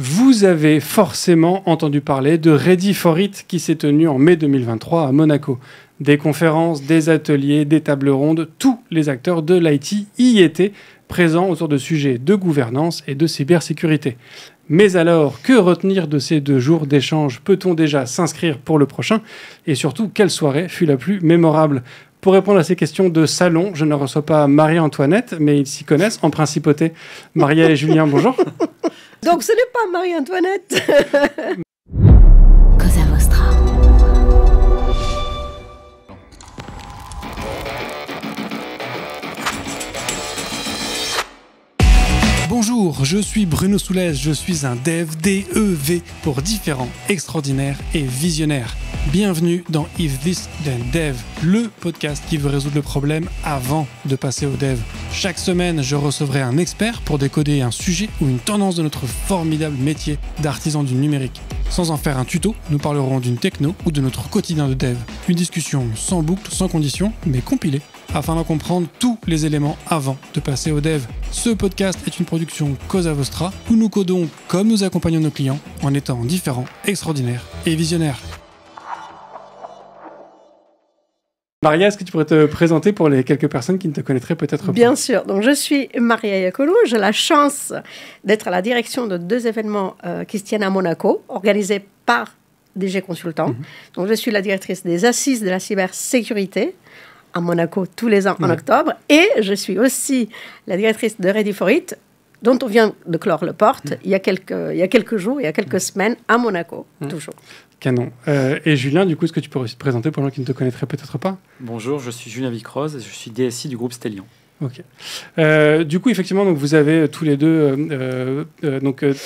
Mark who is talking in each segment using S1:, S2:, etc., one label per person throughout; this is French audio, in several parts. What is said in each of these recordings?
S1: Vous avez forcément entendu parler de Ready for It qui s'est tenu en mai 2023 à Monaco. Des conférences, des ateliers, des tables rondes, tous les acteurs de l'IT y étaient présents autour de sujets de gouvernance et de cybersécurité. Mais alors, que retenir de ces 2 jours d'échange? Peut-on déjà s'inscrire pour le prochain? Et surtout, quelle soirée fut la plus mémorable? Pour répondre à ces questions de salon, je ne reçois pas Marie-Antoinette, mais ils s'y connaissent en principauté. Maria et Julien, bonjour.
S2: Donc ce n'est pas Marie-Antoinette.
S3: Cosa Vostra.
S1: Bonjour, je suis Bruno Soulès, je suis un dev, D-E-V, pour différents, extraordinaires et visionnaires. Bienvenue dans If This Then Dev, le podcast qui veut résoudre le problème avant de passer au dev. Chaque semaine, je recevrai un expert pour décoder un sujet ou une tendance de notre formidable métier d'artisan du numérique. Sans en faire un tuto, nous parlerons d'une techno ou de notre quotidien de dev. Une discussion sans boucle, sans condition, mais compilée, afin d'en comprendre tous les éléments avant de passer au dev. Ce podcast est une production Cosa Vostra, où nous codons comme nous accompagnons nos clients, en étant différents, extraordinaires et visionnaires. Maria, est-ce que tu pourrais te présenter pour les quelques personnes qui ne te connaîtraient peut-être pas?
S2: Bien sûr. Donc, je suis Maria Iacolou. J'ai la chance d'être à la direction de 2 événements qui se tiennent à Monaco, organisés par DG Consultant. Donc, je suis la directrice des Assises de la cybersécurité à Monaco tous les ans en octobre. Et je suis aussi la directrice de Ready for It, dont on vient de clore le porte il y a quelques jours, il y a quelques semaines, à Monaco, toujours.
S1: Canon. Et Julien, du coup, est-ce que tu pourrais aussi te présenter pour les gens qui ne te connaîtraient peut-être pas?
S4: Bonjour, je suis Julien Vicroz et je suis DSI du groupe Stellion.
S1: Ok. Du coup, effectivement, donc, vous avez tous les deux...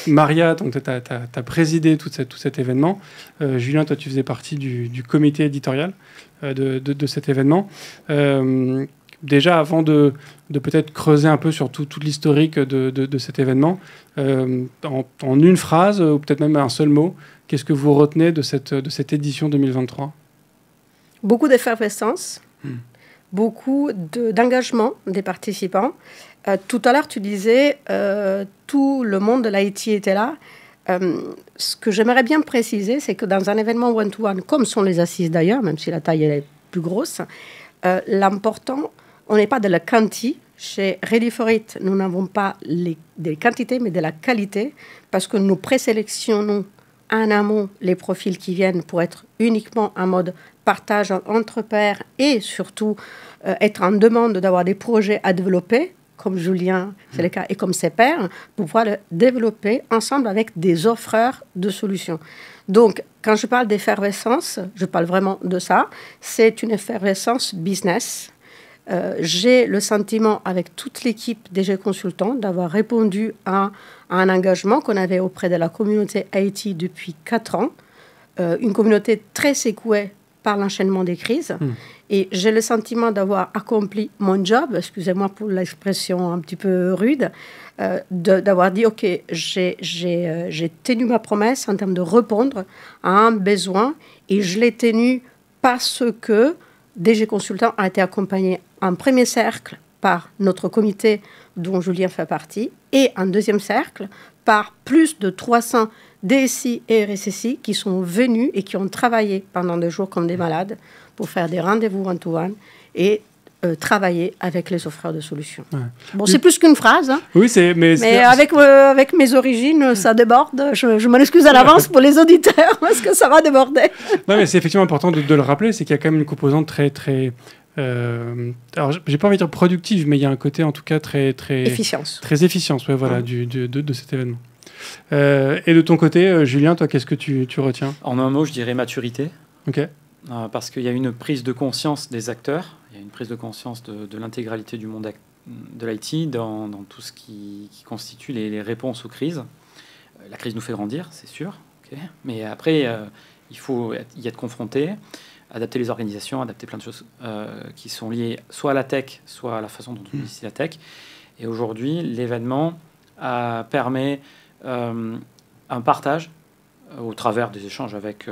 S1: Maria, tu as présidé tout cet événement. Julien, toi, tu faisais partie du comité éditorial de cet événement. Déjà, avant de peut-être creuser un peu sur tout l'historique de cet événement, en une phrase, ou peut-être même un seul mot, qu'est-ce que vous retenez de cette édition 2023?
S2: Beaucoup d'effervescence, beaucoup d'engagement des participants. Tout à l'heure, tu disais, tout le monde de l'IT était là. Ce que j'aimerais bien préciser, c'est que dans un événement one-to-one, comme sont les assises d'ailleurs, même si la taille est plus grosse, l'important, on n'est pas de la quantité. Chez Ready for It, nous n'avons pas des quantités, mais de la qualité, parce que nous présélectionnons en amont les profils qui viennent pour être uniquement en mode partage entre pairs et surtout être en demande d'avoir des projets à développer, comme Julien, c'est le cas, et comme ses pairs, pour pouvoir le développer ensemble avec des offreurs de solutions. Donc, quand je parle d'effervescence, je parle vraiment de ça. C'est une effervescence business. J'ai le sentiment, avec toute l'équipe DG Consultant, d'avoir répondu à un engagement qu'on avait auprès de la communauté IT depuis 4 ans. Une communauté très secouée par l'enchaînement des crises. Et j'ai le sentiment d'avoir accompli mon job, excusez-moi pour l'expression un petit peu rude, d'avoir dit, OK, j'ai tenu ma promesse en termes de répondre à un besoin, et je l'ai tenu parce que DG Consultant a été accompagné en premier cercle par notre comité dont Julien fait partie, et en deuxième cercle par plus de 300 DSI et RSSI qui sont venus et qui ont travaillé pendant 2 jours comme des malades pour faire des rendez-vous one-to-one et travailler avec les offreurs de solutions. Ouais. Bon, c'est plus qu'une phrase, hein,
S1: oui, mais
S2: avec mes origines, ça déborde. Je m'en excuse à l'avance pour les auditeurs parce que ça va déborder.
S1: Non, mais c'est effectivement important de le rappeler, c'est qu'il y a quand même une composante très alors, j'ai pas envie de dire productive, mais il y a un côté en tout cas très
S2: efficience.
S1: Très efficience, ouais, voilà, de cet événement. Et de ton côté, Julien, toi, qu'est-ce que tu retiens?
S4: En un mot, je dirais maturité.
S1: Ok.
S4: Parce qu'il y a une prise de conscience des acteurs, il y a une prise de conscience de l'intégralité du monde de l'IT dans tout ce qui constitue les réponses aux crises. La crise nous fait grandir, c'est sûr. Okay. Mais après, il faut y être confronté, adapter les organisations, adapter plein de choses qui sont liées soit à la tech, soit à la façon dont on utilise la tech. Et aujourd'hui, l'événement permet un partage au travers des échanges avec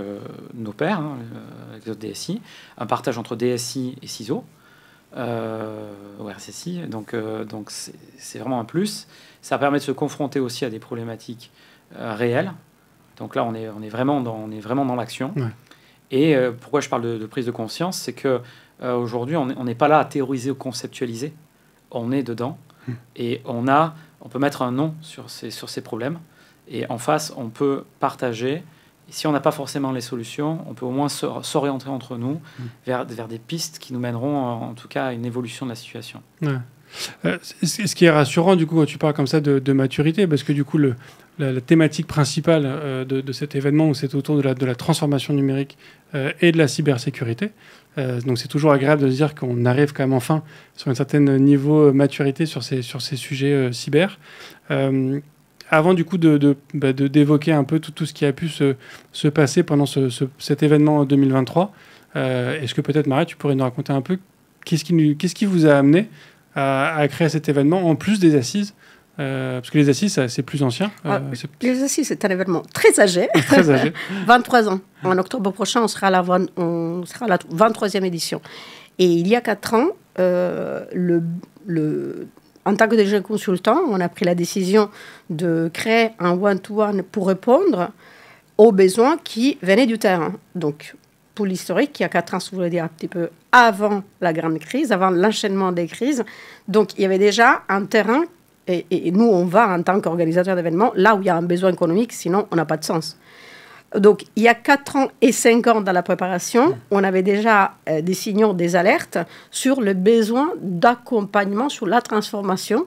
S4: nos pairs, avec les autres DSI, un partage entre DSI et CISO, ou RSSI. Donc c'est vraiment un plus. Ça permet de se confronter aussi à des problématiques réelle. Donc là, on est vraiment dans l'action.
S1: Ouais.
S4: Et pourquoi je parle de prise de conscience, c'est qu'aujourd'hui, on n'est pas là à théoriser ou conceptualiser. On est dedans et on peut mettre un nom sur ces problèmes. Et en face, on peut partager. Et si on n'a pas forcément les solutions, on peut au moins s'orienter entre nous vers des pistes qui nous mèneront, en tout cas, à une évolution de la situation.
S1: Ouais. Ce qui est rassurant, du coup, quand tu parles comme ça de maturité, parce que du coup, la thématique principale de cet événement, c'est autour de la transformation numérique et de la cybersécurité. Donc c'est toujours agréable de se dire qu'on arrive quand même enfin sur un certain niveau de maturité sur ces sujets cyber. Avant du coup d'évoquer un peu tout ce qui a pu se passer pendant cet événement 2023, est-ce que peut-être Maria, tu pourrais nous raconter un peu qu'est-ce qui vous a amené à créer cet événement en plus des assises, parce que les assises c'est plus ancien.
S2: Les assises c'est un événement très âgé.
S1: Très âgé. 23
S2: ans. En octobre prochain, on sera à la 23e édition. Et il y a 4 ans, en tant que DG consultant, on a pris la décision de créer un one-to-one pour répondre aux besoins qui venaient du terrain. Donc, pour l'historique, il y a 4 ans, je voulais dire un petit peu avant la grande crise, avant l'enchaînement des crises. Donc, il y avait déjà un terrain, et nous, on va en tant qu'organisateur d'événements, là où il y a un besoin économique, sinon on n'a pas de sens. Donc, il y a 4 ans et 5 ans dans la préparation, on avait déjà des signaux, des alertes sur le besoin d'accompagnement sur la transformation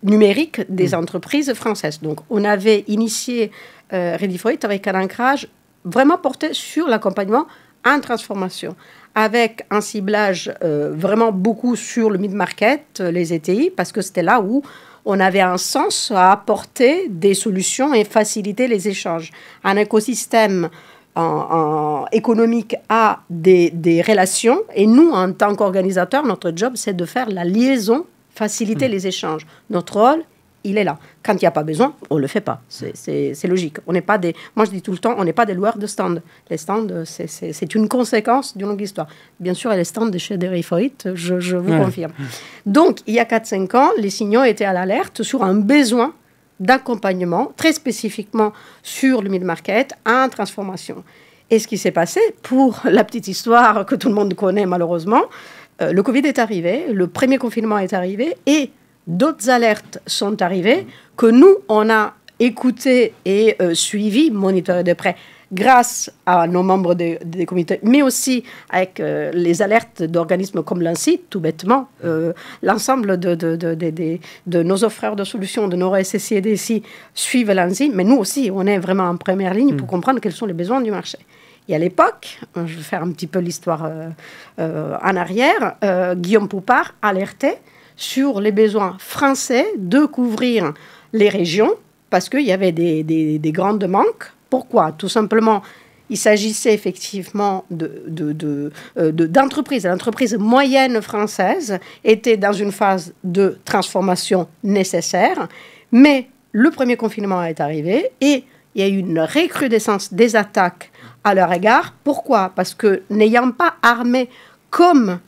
S2: numérique des entreprises françaises. Donc, on avait initié Ready for It avec un ancrage vraiment porté sur l'accompagnement en transformation, avec un ciblage vraiment beaucoup sur le mid-market, les ETI, parce que c'était là où on avait un sens à apporter des solutions et faciliter les échanges. Un écosystème économique a des relations, et nous, en tant qu'organisateurs, notre job, c'est de faire la liaison, faciliter les échanges. Notre rôle, il est là. Quand il n'y a pas besoin, on ne le fait pas. C'est logique. On n'est pas moi, je dis tout le temps, on n'est pas des loueurs de stands. Les stands, c'est une conséquence d'une longue histoire. Bien sûr, les stands de chez Ready for It, je vous confirme. Donc, il y a 4-5 ans, les signaux étaient à l'alerte sur un besoin d'accompagnement, très spécifiquement sur le mid-market, en transformation. Et ce qui s'est passé, pour la petite histoire que tout le monde connaît malheureusement, le Covid est arrivé, le premier confinement est arrivé, et d'autres alertes sont arrivées que nous, on a écoutées et suivies, monitorées de près, grâce à nos membres des comités, mais aussi avec les alertes d'organismes comme l'ANSSI, tout bêtement. L'ensemble de nos offreurs de solutions, de nos RSSI et DSI suivent l'ANSSI, mais nous aussi, on est vraiment en première ligne pour comprendre quels sont les besoins du marché. Et à l'époque, je vais faire un petit peu l'histoire en arrière, Guillaume Poupard alertait sur les besoins français de couvrir les régions parce qu'il y avait des grandes manques. Pourquoi ? Tout simplement, il s'agissait effectivement d'entreprises. L'entreprise moyenne française était dans une phase de transformation nécessaire, mais le premier confinement est arrivé et il y a eu une recrudescence des attaques à leur égard. Pourquoi ? Parce que n'ayant pas armé comme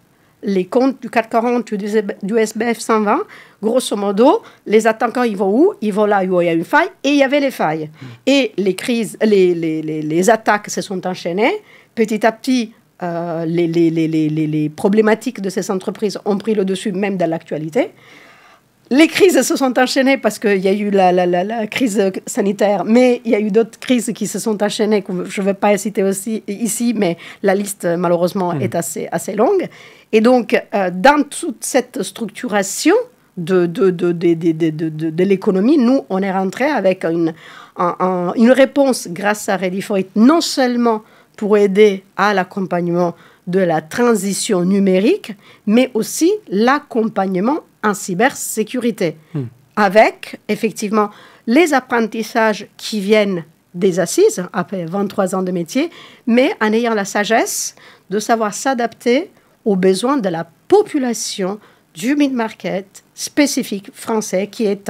S2: les comptes du 440 du SBF 120, grosso modo, les attaquants, ils vont où ? Ils vont là où il y a une faille, et il y avait les failles. Et les crises, les attaques se sont enchaînées. Petit à petit, les problématiques de ces entreprises ont pris le dessus, même dans l'actualité. Les crises se sont enchaînées parce qu'il y a eu la crise sanitaire, mais il y a eu d'autres crises qui se sont enchaînées, que je ne vais pas citer aussi ici, mais la liste, malheureusement, est assez longue. Et donc, dans toute cette structuration de l'économie, nous, on est rentré avec une réponse grâce à Ready for It, non seulement pour aider à l'accompagnement de la transition numérique, mais aussi l'accompagnement en cybersécurité, avec effectivement les apprentissages qui viennent des assises, après 23 ans de métier, mais en ayant la sagesse de savoir s'adapter aux besoins de la population du mid-market spécifique français qui est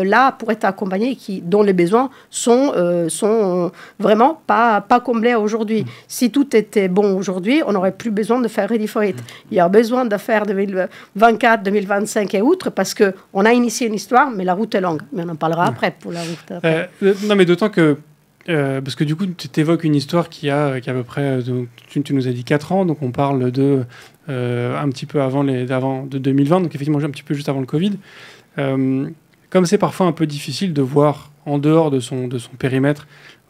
S2: là pour être accompagné, dont les besoins sont vraiment pas comblés aujourd'hui. Si tout était bon aujourd'hui, on n'aurait plus besoin de faire Ready for It. Il y a besoin de faire 2024, 2025 et outre parce qu'on a initié une histoire, mais la route est longue. Mais on en parlera après pour la route après.
S1: Non, mais d'autant que parce que du coup, tu évoques une histoire qui a à peu près, tu nous as dit 4 ans, donc on parle de un petit peu avant de 2020, donc effectivement un petit peu juste avant le Covid. Comme c'est parfois un peu difficile de voir en dehors de son périmètre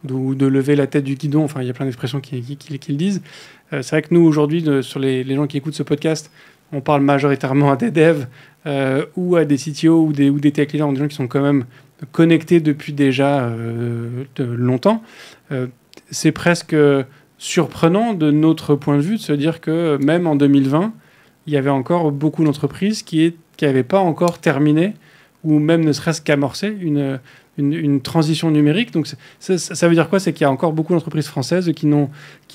S1: ou de lever la tête du guidon, enfin il y a plein d'expressions qui le disent. C'est vrai que nous aujourd'hui, sur les gens qui écoutent ce podcast, on parle majoritairement à des devs ou à des CTO ou des tech leaders, des gens qui sont quand même connectés depuis déjà longtemps. C'est presque surprenant de notre point de vue de se dire que même en 2020, il y avait encore beaucoup d'entreprises qui n'avaient pas encore terminé ou même ne serait-ce qu'amorcé une transition numérique. Donc ça veut dire quoi? C'est qu'il y a encore beaucoup d'entreprises françaises qui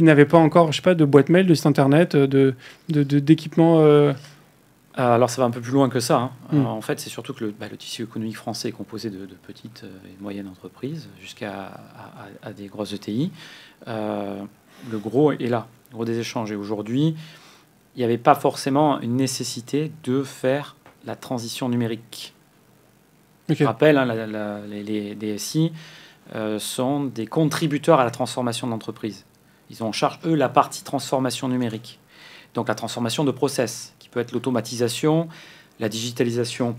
S1: n'avaient pas encore, je sais pas, de boîte mail, de site internet, d'équipement.
S4: Alors ça va un peu plus loin que ça. En fait, c'est surtout que le tissu économique français est composé de petites et moyennes entreprises jusqu'à des grosses ETI. Le gros est là, le gros des échanges. Et aujourd'hui, il n'y avait pas forcément une nécessité de faire la transition numérique. Okay. Je rappelle, les DSI sont des contributeurs à la transformation de l'entreprise. Ils ont en charge, eux, la partie transformation numérique. Donc la transformation de process, qui peut être l'automatisation, la digitalisation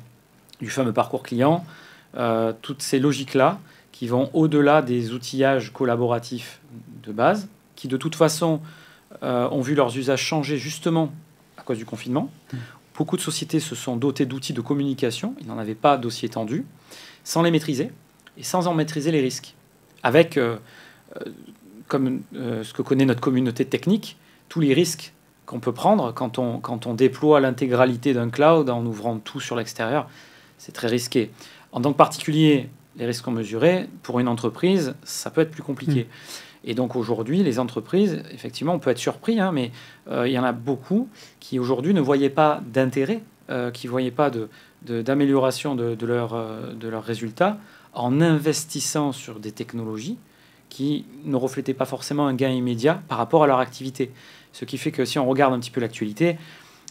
S4: du fameux parcours client, toutes ces logiques-là qui vont au-delà des outillages collaboratifs de base, qui de toute façon ont vu leurs usages changer justement à cause du confinement. Beaucoup de sociétés se sont dotées d'outils de communication, ils n'en avaient pas d'aussi étendus, sans les maîtriser et sans en maîtriser les risques. Avec, comme ce que connaît notre communauté technique, tous les risques qu'on peut prendre quand on déploie l'intégralité d'un cloud en ouvrant tout sur l'extérieur, c'est très risqué. En tant que particulier, les risques qu'on mesurait, pour une entreprise, ça peut être plus compliqué. Et donc aujourd'hui, les entreprises, effectivement, on peut être surpris, mais il y en a beaucoup qui aujourd'hui ne voyaient pas d'intérêt, qui ne voyaient pas d'amélioration de leurs résultats en investissant sur des technologies qui ne reflétaient pas forcément un gain immédiat par rapport à leur activité. Ce qui fait que si on regarde un petit peu l'actualité,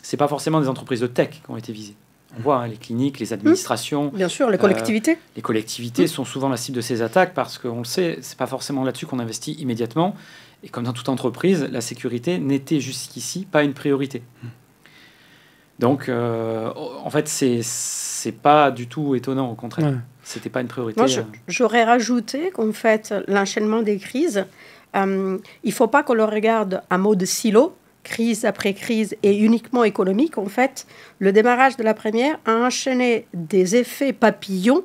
S4: ce n'est pas forcément des entreprises de tech qui ont été visées. On voit les cliniques, les administrations.
S2: Bien sûr, les collectivités.
S4: Les collectivités sont souvent la cible de ces attaques parce qu'on le sait, ce n'est pas forcément là-dessus qu'on investit immédiatement. Et comme dans toute entreprise, la sécurité n'était jusqu'ici pas une priorité. Donc, en fait, c'est pas du tout étonnant, au contraire. Ouais. C'était pas une priorité.
S2: Moi, j'aurais rajouté qu'en fait, l'enchaînement des crises, il ne faut pas qu'on le regarde en mode silo, crise après crise et uniquement économique. En fait, le démarrage de la première a enchaîné des effets papillons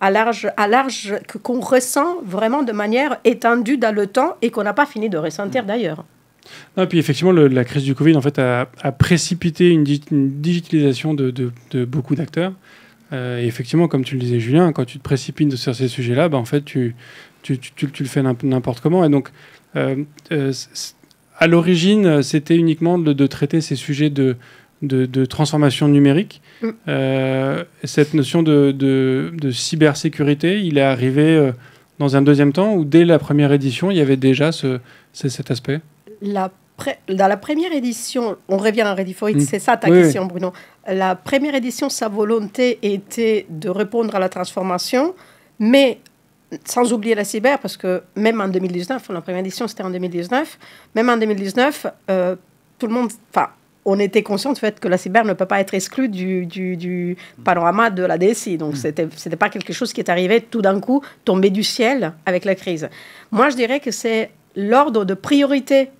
S2: à large qu'on ressent vraiment de manière étendue dans le temps et qu'on n'a pas fini de ressentir d'ailleurs.
S1: Non, et puis effectivement, la crise du Covid en fait, a précipité une digitalisation de beaucoup d'acteurs. Et effectivement, comme tu le disais, Julien, quand tu te précipites sur ces sujets-là, en fait, tu le fais n'importe comment. Et donc, à l'origine, c'était uniquement de traiter ces sujets de transformation numérique. Cette notion de cybersécurité, il est arrivé dans un deuxième temps où, dès la première édition, il y avait déjà cet aspect.
S2: Dans la première édition, on revient à Ready for It, c'est ça ta question, Bruno. La première édition, sa volonté était de répondre à la transformation, mais sans oublier la cyber, parce que même en 2019, la première édition c'était en 2019, même en 2019, tout le monde, on était conscient du fait que la cyber ne peut pas être exclue du panorama de la DSI. Donc c'était pas quelque chose qui est arrivé tout d'un coup, tombé du ciel avec la crise. Moi, je dirais que c'est l'ordre de priorité.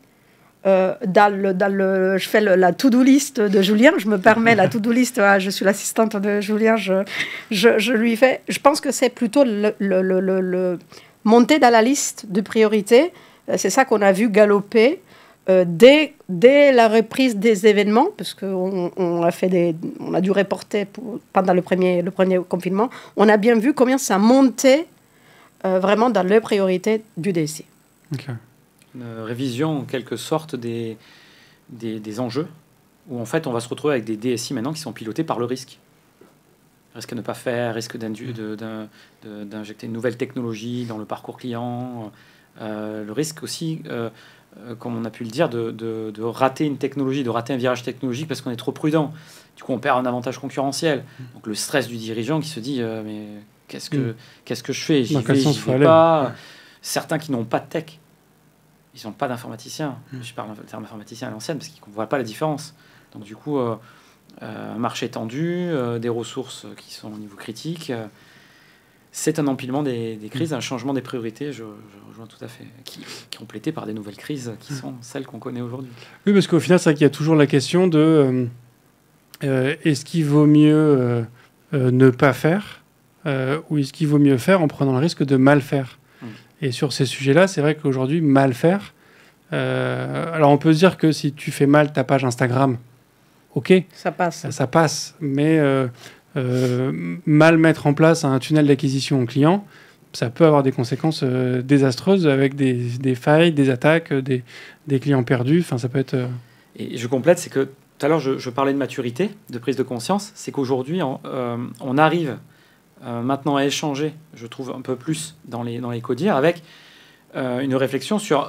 S2: Je fais la to-do list de Julien, je me permets la to-do list, je suis l'assistante de Julien, je lui fais, je pense que c'est plutôt le monter dans la liste de priorités, c'est ça qu'on a vu galoper dès la reprise des événements, parce qu'on a dû reporter pendant le premier confinement, on a bien vu combien ça montait vraiment dans les priorités du DSI.
S1: Okay.
S4: Une révision en quelque sorte des enjeux où en fait on va se retrouver avec des DSI maintenant qui sont pilotés par le risque. Risque à ne pas faire, risque d'injecter une nouvelle technologie dans le parcours client, le risque aussi, comme on a pu le dire, de rater une technologie, de rater un virage technologique parce qu'on est trop prudent. Du coup, on perd un avantage concurrentiel. Donc le stress du dirigeant qui se dit mais qu'est-ce que je fais? J'y vais pas. Certains qui n'ont pas de tech, ils n'ont pas d'informaticien. Je parle d'un terme informaticien à l'ancienne parce qu'ils ne voient pas la différence. Donc du coup, un marché tendu, des ressources qui sont au niveau critique, c'est un empilement des crises, un changement des priorités, je rejoins tout à fait, qui est complété par des nouvelles crises qui sont celles qu'on connaît aujourd'hui.
S1: Oui, parce qu'au final, c'est vrai qu'il y a toujours la question de est-ce qu'il vaut mieux ne pas faire ou est-ce qu'il vaut mieux faire en prenant le risque de mal faire? Et sur ces sujets-là, c'est vrai qu'aujourd'hui, mal faire... alors, on peut se dire que si tu fais mal ta page Instagram, OK.
S2: Ça passe.
S1: Ça passe. Mais mal mettre en place un tunnel d'acquisition client, ça peut avoir des conséquences désastreuses avec des failles, des attaques, des clients perdus. Enfin, ça peut être...
S4: Et je complète, c'est que tout à l'heure, je parlais de maturité, de prise de conscience. C'est qu'aujourd'hui, on arrive... maintenant à échanger, je trouve un peu plus dans les codires, avec une réflexion sur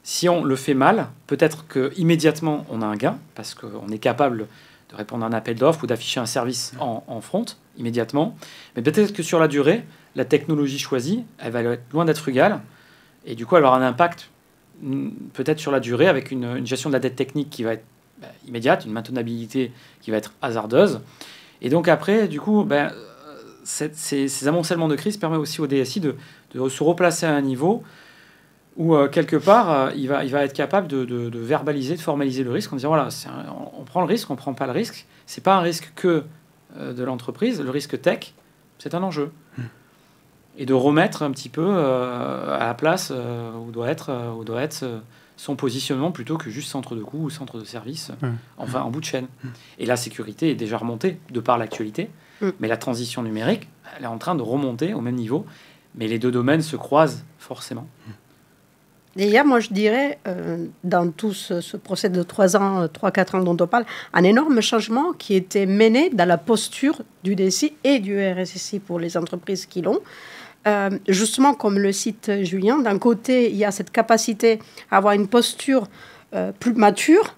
S4: si on le fait mal, peut-être qu'immédiatement on a un gain, parce qu'on est capable de répondre à un appel d'offres ou d'afficher un service en front immédiatement, mais peut-être que sur la durée, la technologie choisie, elle va être loin d'être frugale, et du coup elle aura un impact peut-être sur la durée, avec une gestion de la dette technique qui va être immédiate, une maintenabilité qui va être hasardeuse, et donc après, du coup, ces amoncellements de crise permettent aussi au DSI de se replacer à un niveau où, quelque part, il va être capable de verbaliser, de formaliser le risque en disant, voilà, on prend le risque, on ne prend pas le risque. Ce n'est pas un risque que de l'entreprise. Le risque tech, c'est un enjeu. Et de remettre un petit peu à la place où doit être son positionnement plutôt que juste centre de coût ou centre de service, enfin en bout de chaîne. Et la sécurité est déjà remontée de par l'actualité. Mais la transition numérique, elle est en train de remonter au même niveau. Mais les deux domaines se croisent forcément.
S2: D'ailleurs, moi, je dirais, dans tout ce procès de 3-4 ans dont on parle, un énorme changement qui était mené dans la posture du DSI et du RSSI pour les entreprises qui l'ont. Justement, comme le cite Julien, d'un côté, il y a cette capacité à avoir une posture plus mature,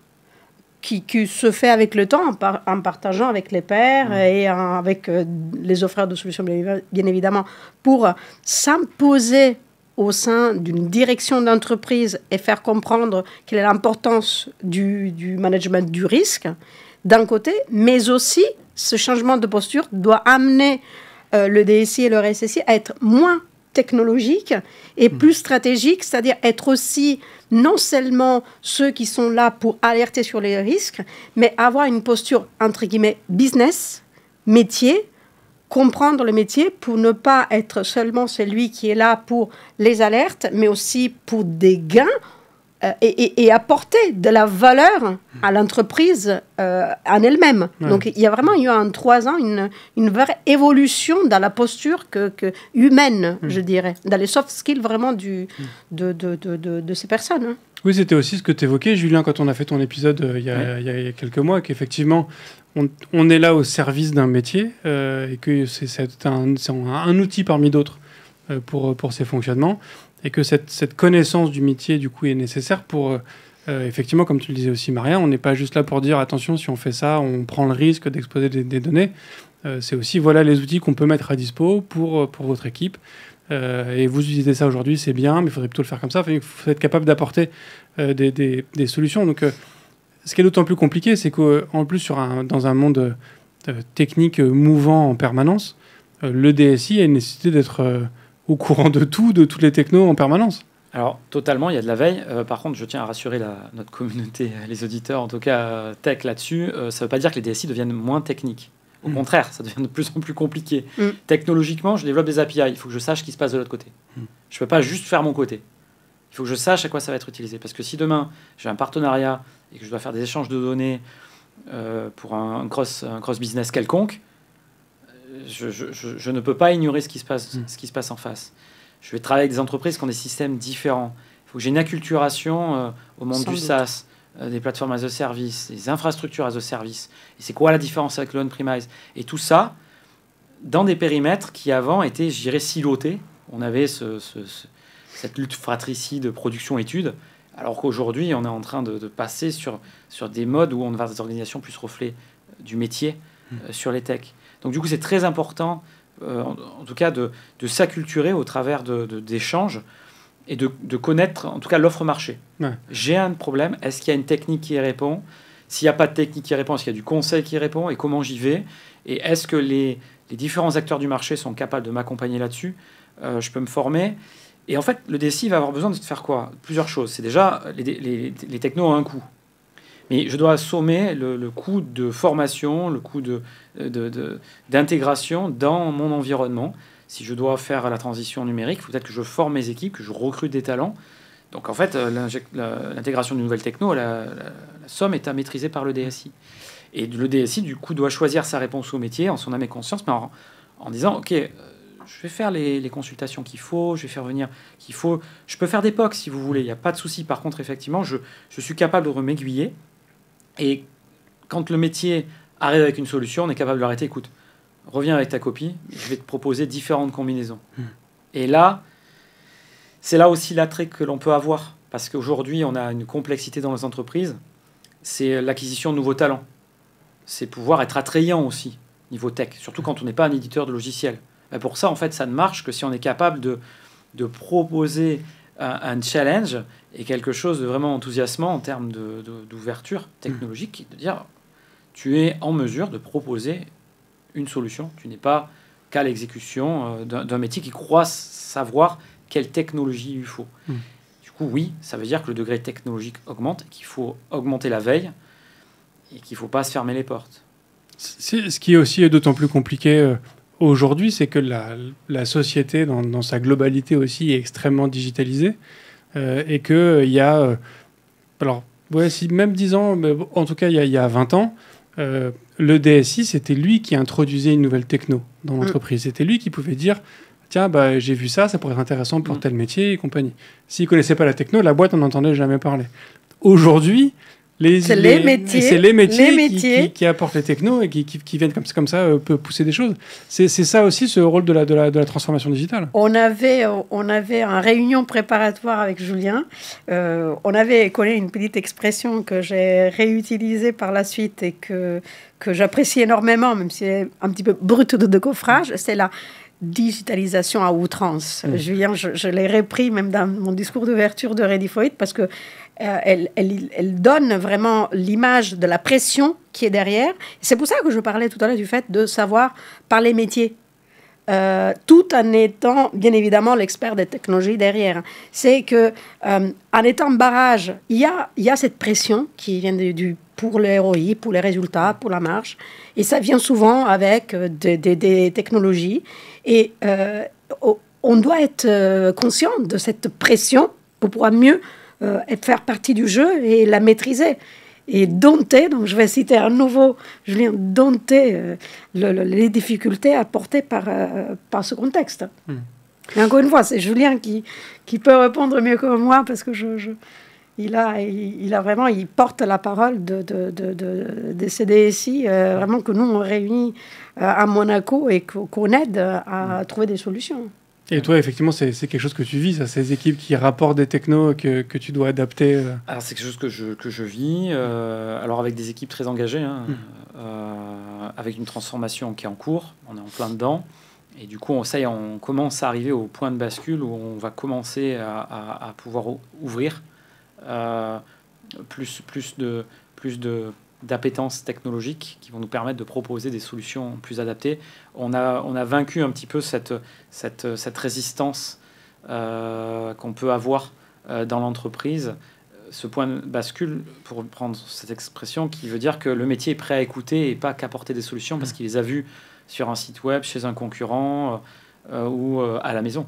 S2: qui se fait avec le temps, en partageant avec les pairs et avec les offreurs de solutions, bien évidemment, pour s'imposer au sein d'une direction d'entreprise et faire comprendre quelle est l'importance du management du risque, d'un côté, mais aussi, ce changement de posture doit amener le DSI et le RSSI à être moins technologique et plus stratégique, c'est-à-dire être aussi non seulement ceux qui sont là pour alerter sur les risques, mais avoir une posture, entre guillemets, business, métier, comprendre le métier pour ne pas être seulement celui qui est là pour les alertes, mais aussi pour des gains et apporter de la valeur à l'entreprise en elle-même. Ouais. Donc, il y a vraiment eu en 3 ans une vraie évolution dans la posture humaine, je dirais, dans les soft skills vraiment de ces personnes. Hein.
S1: Oui, c'était aussi ce que tu évoquais, Julien, quand on a fait ton épisode il y a quelques mois, qu'effectivement, on est là au service d'un métier et que c'est un outil parmi d'autres pour ses fonctionnements. Et que cette connaissance du métier, du coup, est nécessaire pour... effectivement, comme tu le disais aussi, Maria, on n'est pas juste là pour dire, attention, si on fait ça, on prend le risque d'exposer des données. C'est aussi, voilà, les outils qu'on peut mettre à dispo pour votre équipe. Et vous utilisez ça aujourd'hui, c'est bien, mais il faudrait plutôt le faire comme ça. Il faut être capable d'apporter des solutions. Donc, ce qui est d'autant plus compliqué, c'est qu'en plus, dans un monde technique mouvant en permanence, le DSI a une nécessité d'être... au courant de toutes les technos en permanence.
S4: Alors, totalement, il y a de la veille. Par contre, je tiens à rassurer notre communauté, les auditeurs, en tout cas tech là-dessus. Ça ne veut pas dire que les DSI deviennent moins techniques. Au contraire, ça devient de plus en plus compliqué. Technologiquement, je développe des API. Il faut que je sache ce qui se passe de l'autre côté. Je ne peux pas juste faire mon côté. Il faut que je sache à quoi ça va être utilisé. Parce que si demain, j'ai un partenariat et que je dois faire des échanges de données pour un cross-business quelconque, je ne peux pas ignorer ce qui se passe en face. Je vais travailler avec des entreprises qui ont des systèmes différents. Il faut que j'ai une acculturation au monde du SaaS, des plateformes as a service, des infrastructures as a service, et c'est quoi la différence avec le on-premise, et tout ça dans des périmètres qui avant étaient, je dirais, silotés. On avait cette lutte fratricide production-études, alors qu'aujourd'hui, on est en train de passer sur des modes où on va vers des organisations plus reflet du métier sur les techs. Donc du coup, c'est très important, en tout cas, de s'acculturer au travers d'échanges et de connaître, en tout cas, l'offre marché.
S1: Ouais.
S4: J'ai un problème, est-ce qu'il y a une technique qui y répond? S'il n'y a pas de technique qui répond, est-ce qu'il y a du conseil qui répond? Et comment j'y vais? Et est-ce que les différents acteurs du marché sont capables de m'accompagner là-dessus? Je peux me former. Et en fait, le DSI va avoir besoin de faire quoi? Plusieurs choses. C'est déjà, les technos ont un coût. Mais je dois assommer le coût de formation, le coût d'intégration dans mon environnement. Si je dois faire la transition numérique, il faut peut-être que je forme mes équipes, que je recrute des talents. Donc en fait, l'intégration d'une nouvelle techno, la somme est à maîtriser par le DSI. Et le DSI, du coup, doit choisir sa réponse au métier en son âme et conscience, mais en disant, OK, je vais faire les consultations qu'il faut, je vais faire venir qu'il faut. Je peux faire des POC si vous voulez, il n'y a pas de souci. Par contre, effectivement, je suis capable de m'aiguiller. Et quand le métier arrive avec une solution, on est capable de l'arrêter. Écoute, reviens avec ta copie, je vais te proposer différentes combinaisons. Et là, c'est là aussi l'attrait que l'on peut avoir. Parce qu'aujourd'hui, on a une complexité dans les entreprises. C'est l'acquisition de nouveaux talents. C'est pouvoir être attrayant aussi, niveau tech. Surtout quand on n'est pas un éditeur de logiciels. Et pour ça, en fait, ça ne marche que si on est capable de proposer un challenge et quelque chose de vraiment enthousiasmant en termes d'ouverture technologique, de dire tu es en mesure de proposer une solution. Tu n'es pas qu'à l'exécution d'un métier qui croit savoir quelle technologie il lui faut. Du coup, oui, ça veut dire que le degré technologique augmente, qu'il faut augmenter la veille et qu'il ne faut pas se fermer les portes.
S1: Ce qui est aussi d'autant plus compliqué aujourd'hui, c'est que la société, dans sa globalité aussi, est extrêmement digitalisée et qu'il y a... alors, ouais, si même 10 ans, mais en tout cas, il y a 20 ans, le DSI, c'était lui qui introduisait une nouvelle techno dans l'entreprise. C'était lui qui pouvait dire, tiens, bah, j'ai vu ça, ça pourrait être intéressant pour tel métier et compagnie. S'il ne connaissait pas la techno, la boîte, on n'entendait jamais parler. Aujourd'hui, c'est les métiers qui apportent les technos et qui viennent comme ça peut pousser des choses. C'est ça aussi, ce rôle de la transformation digitale.
S2: On avait une réunion préparatoire avec Julien. On avait collé une petite expression que j'ai réutilisée par la suite et que j'apprécie énormément, même si c'est un petit peu brut de décoffrage, c'est la digitalisation à outrance. Julien, je l'ai repris même dans mon discours d'ouverture de Ready for It parce que elle donne vraiment l'image de la pression qui est derrière. C'est pour ça que je parlais tout à l'heure du fait de savoir parler métier, tout en étant bien évidemment l'expert des technologies derrière. C'est que en étant barrage, il y a cette pression qui vient pour les ROI, pour les résultats, pour la marge, et ça vient souvent avec des technologies. Et on doit être conscient de cette pression pour pouvoir mieux faire partie du jeu et la maîtriser. Et dompter, donc je vais citer à nouveau Julien, dompter les difficultés apportées par ce contexte. Et encore une fois, c'est Julien qui peut répondre mieux que moi parce que il porte la parole de ces DSI vraiment que nous on réunit à Monaco et qu'on aide à trouver des solutions.
S1: Et toi, effectivement, c'est quelque chose que tu vis, ça, ces équipes qui rapportent des technos que tu dois adapter.
S4: Alors, c'est quelque chose que je vis, alors avec des équipes très engagées, avec une transformation qui est en cours, on est en plein dedans. Et du coup, on commence à arriver au point de bascule où on va commencer à pouvoir ouvrir plus d'appétence technologique qui vont nous permettre de proposer des solutions plus adaptées. On a vaincu un petit peu cette résistance qu'on peut avoir dans l'entreprise. Ce point de bascule, pour prendre cette expression, qui veut dire que le métier est prêt à écouter et pas qu'apporter des solutions parce qu'il les a vues sur un site web, chez un concurrent ou à la maison.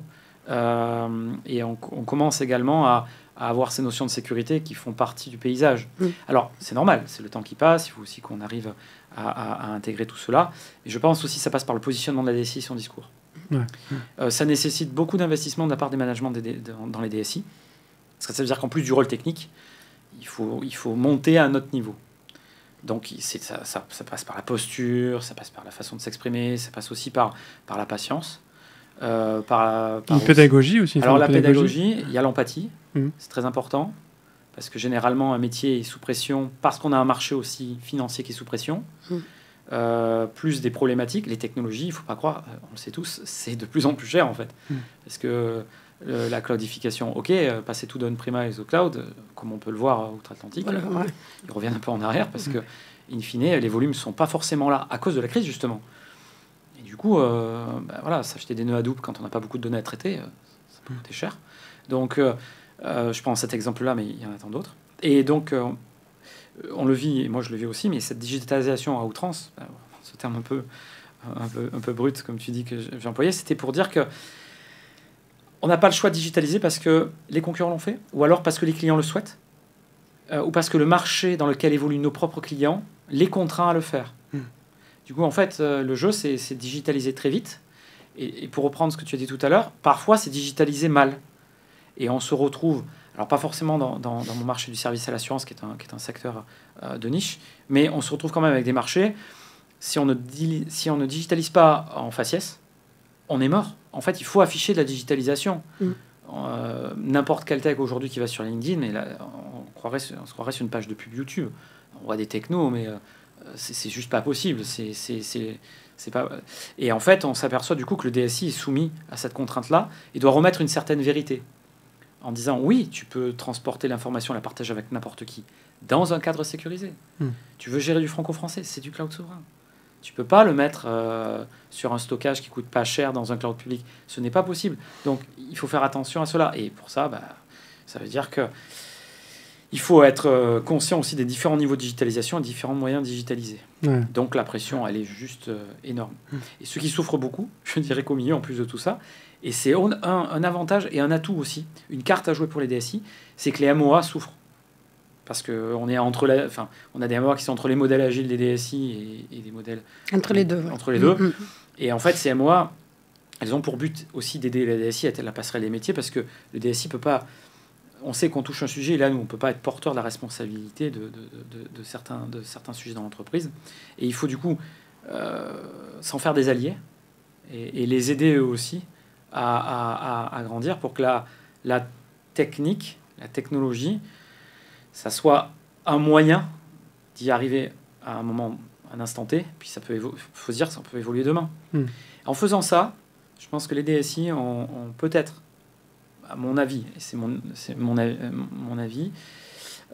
S4: Et on commence également à avoir ces notions de sécurité qui font partie du paysage. Alors, c'est normal, c'est le temps qui passe, il faut aussi qu'on arrive à intégrer tout cela. Et je pense aussi que ça passe par le positionnement de la DSI et son discours. Ça nécessite beaucoup d'investissement de la part des managements dans les DSI. Parce que ça veut dire qu'en plus du rôle technique, il faut monter à un autre niveau. Donc ça passe par la posture, ça passe par la façon de s'exprimer, ça passe aussi par la patience. Par
S1: une pédagogie aussi.
S4: Alors la pédagogie, il y a l'empathie, c'est très important, parce que généralement un métier est sous pression, parce qu'on a un marché aussi financier qui est sous pression, plus des problématiques. Les technologies, il ne faut pas croire, on le sait tous, c'est de plus en plus cher en fait. Parce que la cloudification, passer tout d'on-premise au cloud, comme on peut le voir outre-Atlantique, ils reviennent un peu en arrière, parce que, in fine, les volumes ne sont pas forcément là, à cause de la crise justement. Et du coup, s'acheter des nœuds Hadoop quand on n'a pas beaucoup de données à traiter, ça peut coûter cher. Donc, je prends cet exemple-là, mais il y en a tant d'autres. Et donc, on le vit, et moi je le vis aussi, mais cette digitalisation à outrance, ce terme un peu brut, comme tu dis que j'ai employé, c'était pour dire que on n'a pas le choix de digitaliser parce que les concurrents l'ont fait, ou alors parce que les clients le souhaitent, ou parce que le marché dans lequel évoluent nos propres clients les contraint à le faire. Du coup, en fait, le jeu, c'est digitaliser très vite. Et pour reprendre ce que tu as dit tout à l'heure, parfois, c'est digitaliser mal. Et on se retrouve, alors pas forcément dans mon marché du service à l'assurance, qui est un secteur de niche, mais on se retrouve quand même avec des marchés, si on ne digitalise pas en faciès, on est mort. En fait, il faut afficher de la digitalisation. N'importe quel tech aujourd'hui qui va sur LinkedIn, mais là, on se croirait sur une page de pub YouTube. On voit des technos, mais c'est juste pas possible. C'est pas... Et en fait, on s'aperçoit du coup que le DSI est soumis à cette contrainte-là et doit remettre une certaine vérité en disant oui, tu peux transporter l'information, la partager avec n'importe qui dans un cadre sécurisé. Tu veux gérer du franco-français, c'est du cloud souverain. Tu peux pas le mettre sur un stockage qui coûte pas cher dans un cloud public. Ce n'est pas possible. Donc, il faut faire attention à cela. Et pour ça, ça veut dire que il faut être conscient aussi des différents niveaux de digitalisation et différents moyens de digitaliser. Donc, la pression, elle est juste énorme. Et ceux qui souffrent beaucoup, je dirais qu'au milieu, en plus de tout ça, et c'est un avantage et un atout aussi, une carte à jouer pour les DSI, c'est que les MOA souffrent. Parce qu'on est on a des MOA qui sont entre les modèles agiles des DSI et des modèles...
S2: Entre les deux.
S4: Entre les deux. Et en fait, ces MOA, elles ont pour but aussi d'aider la DSI à être la passerelle des métiers, parce que le DSI peut pas... On sait qu'on touche un sujet, et là, nous, on ne peut pas être porteur de la responsabilité de certains sujets dans l'entreprise. Et il faut du coup s'en faire des alliés et les aider eux aussi à grandir pour que la technique, la technologie, ça soit un moyen d'y arriver à un instant T, puis ça peut faut se dire que ça peut évoluer demain. En faisant ça, je pense que les DSI ont peut-être, à mon avis, et c'est mon avis,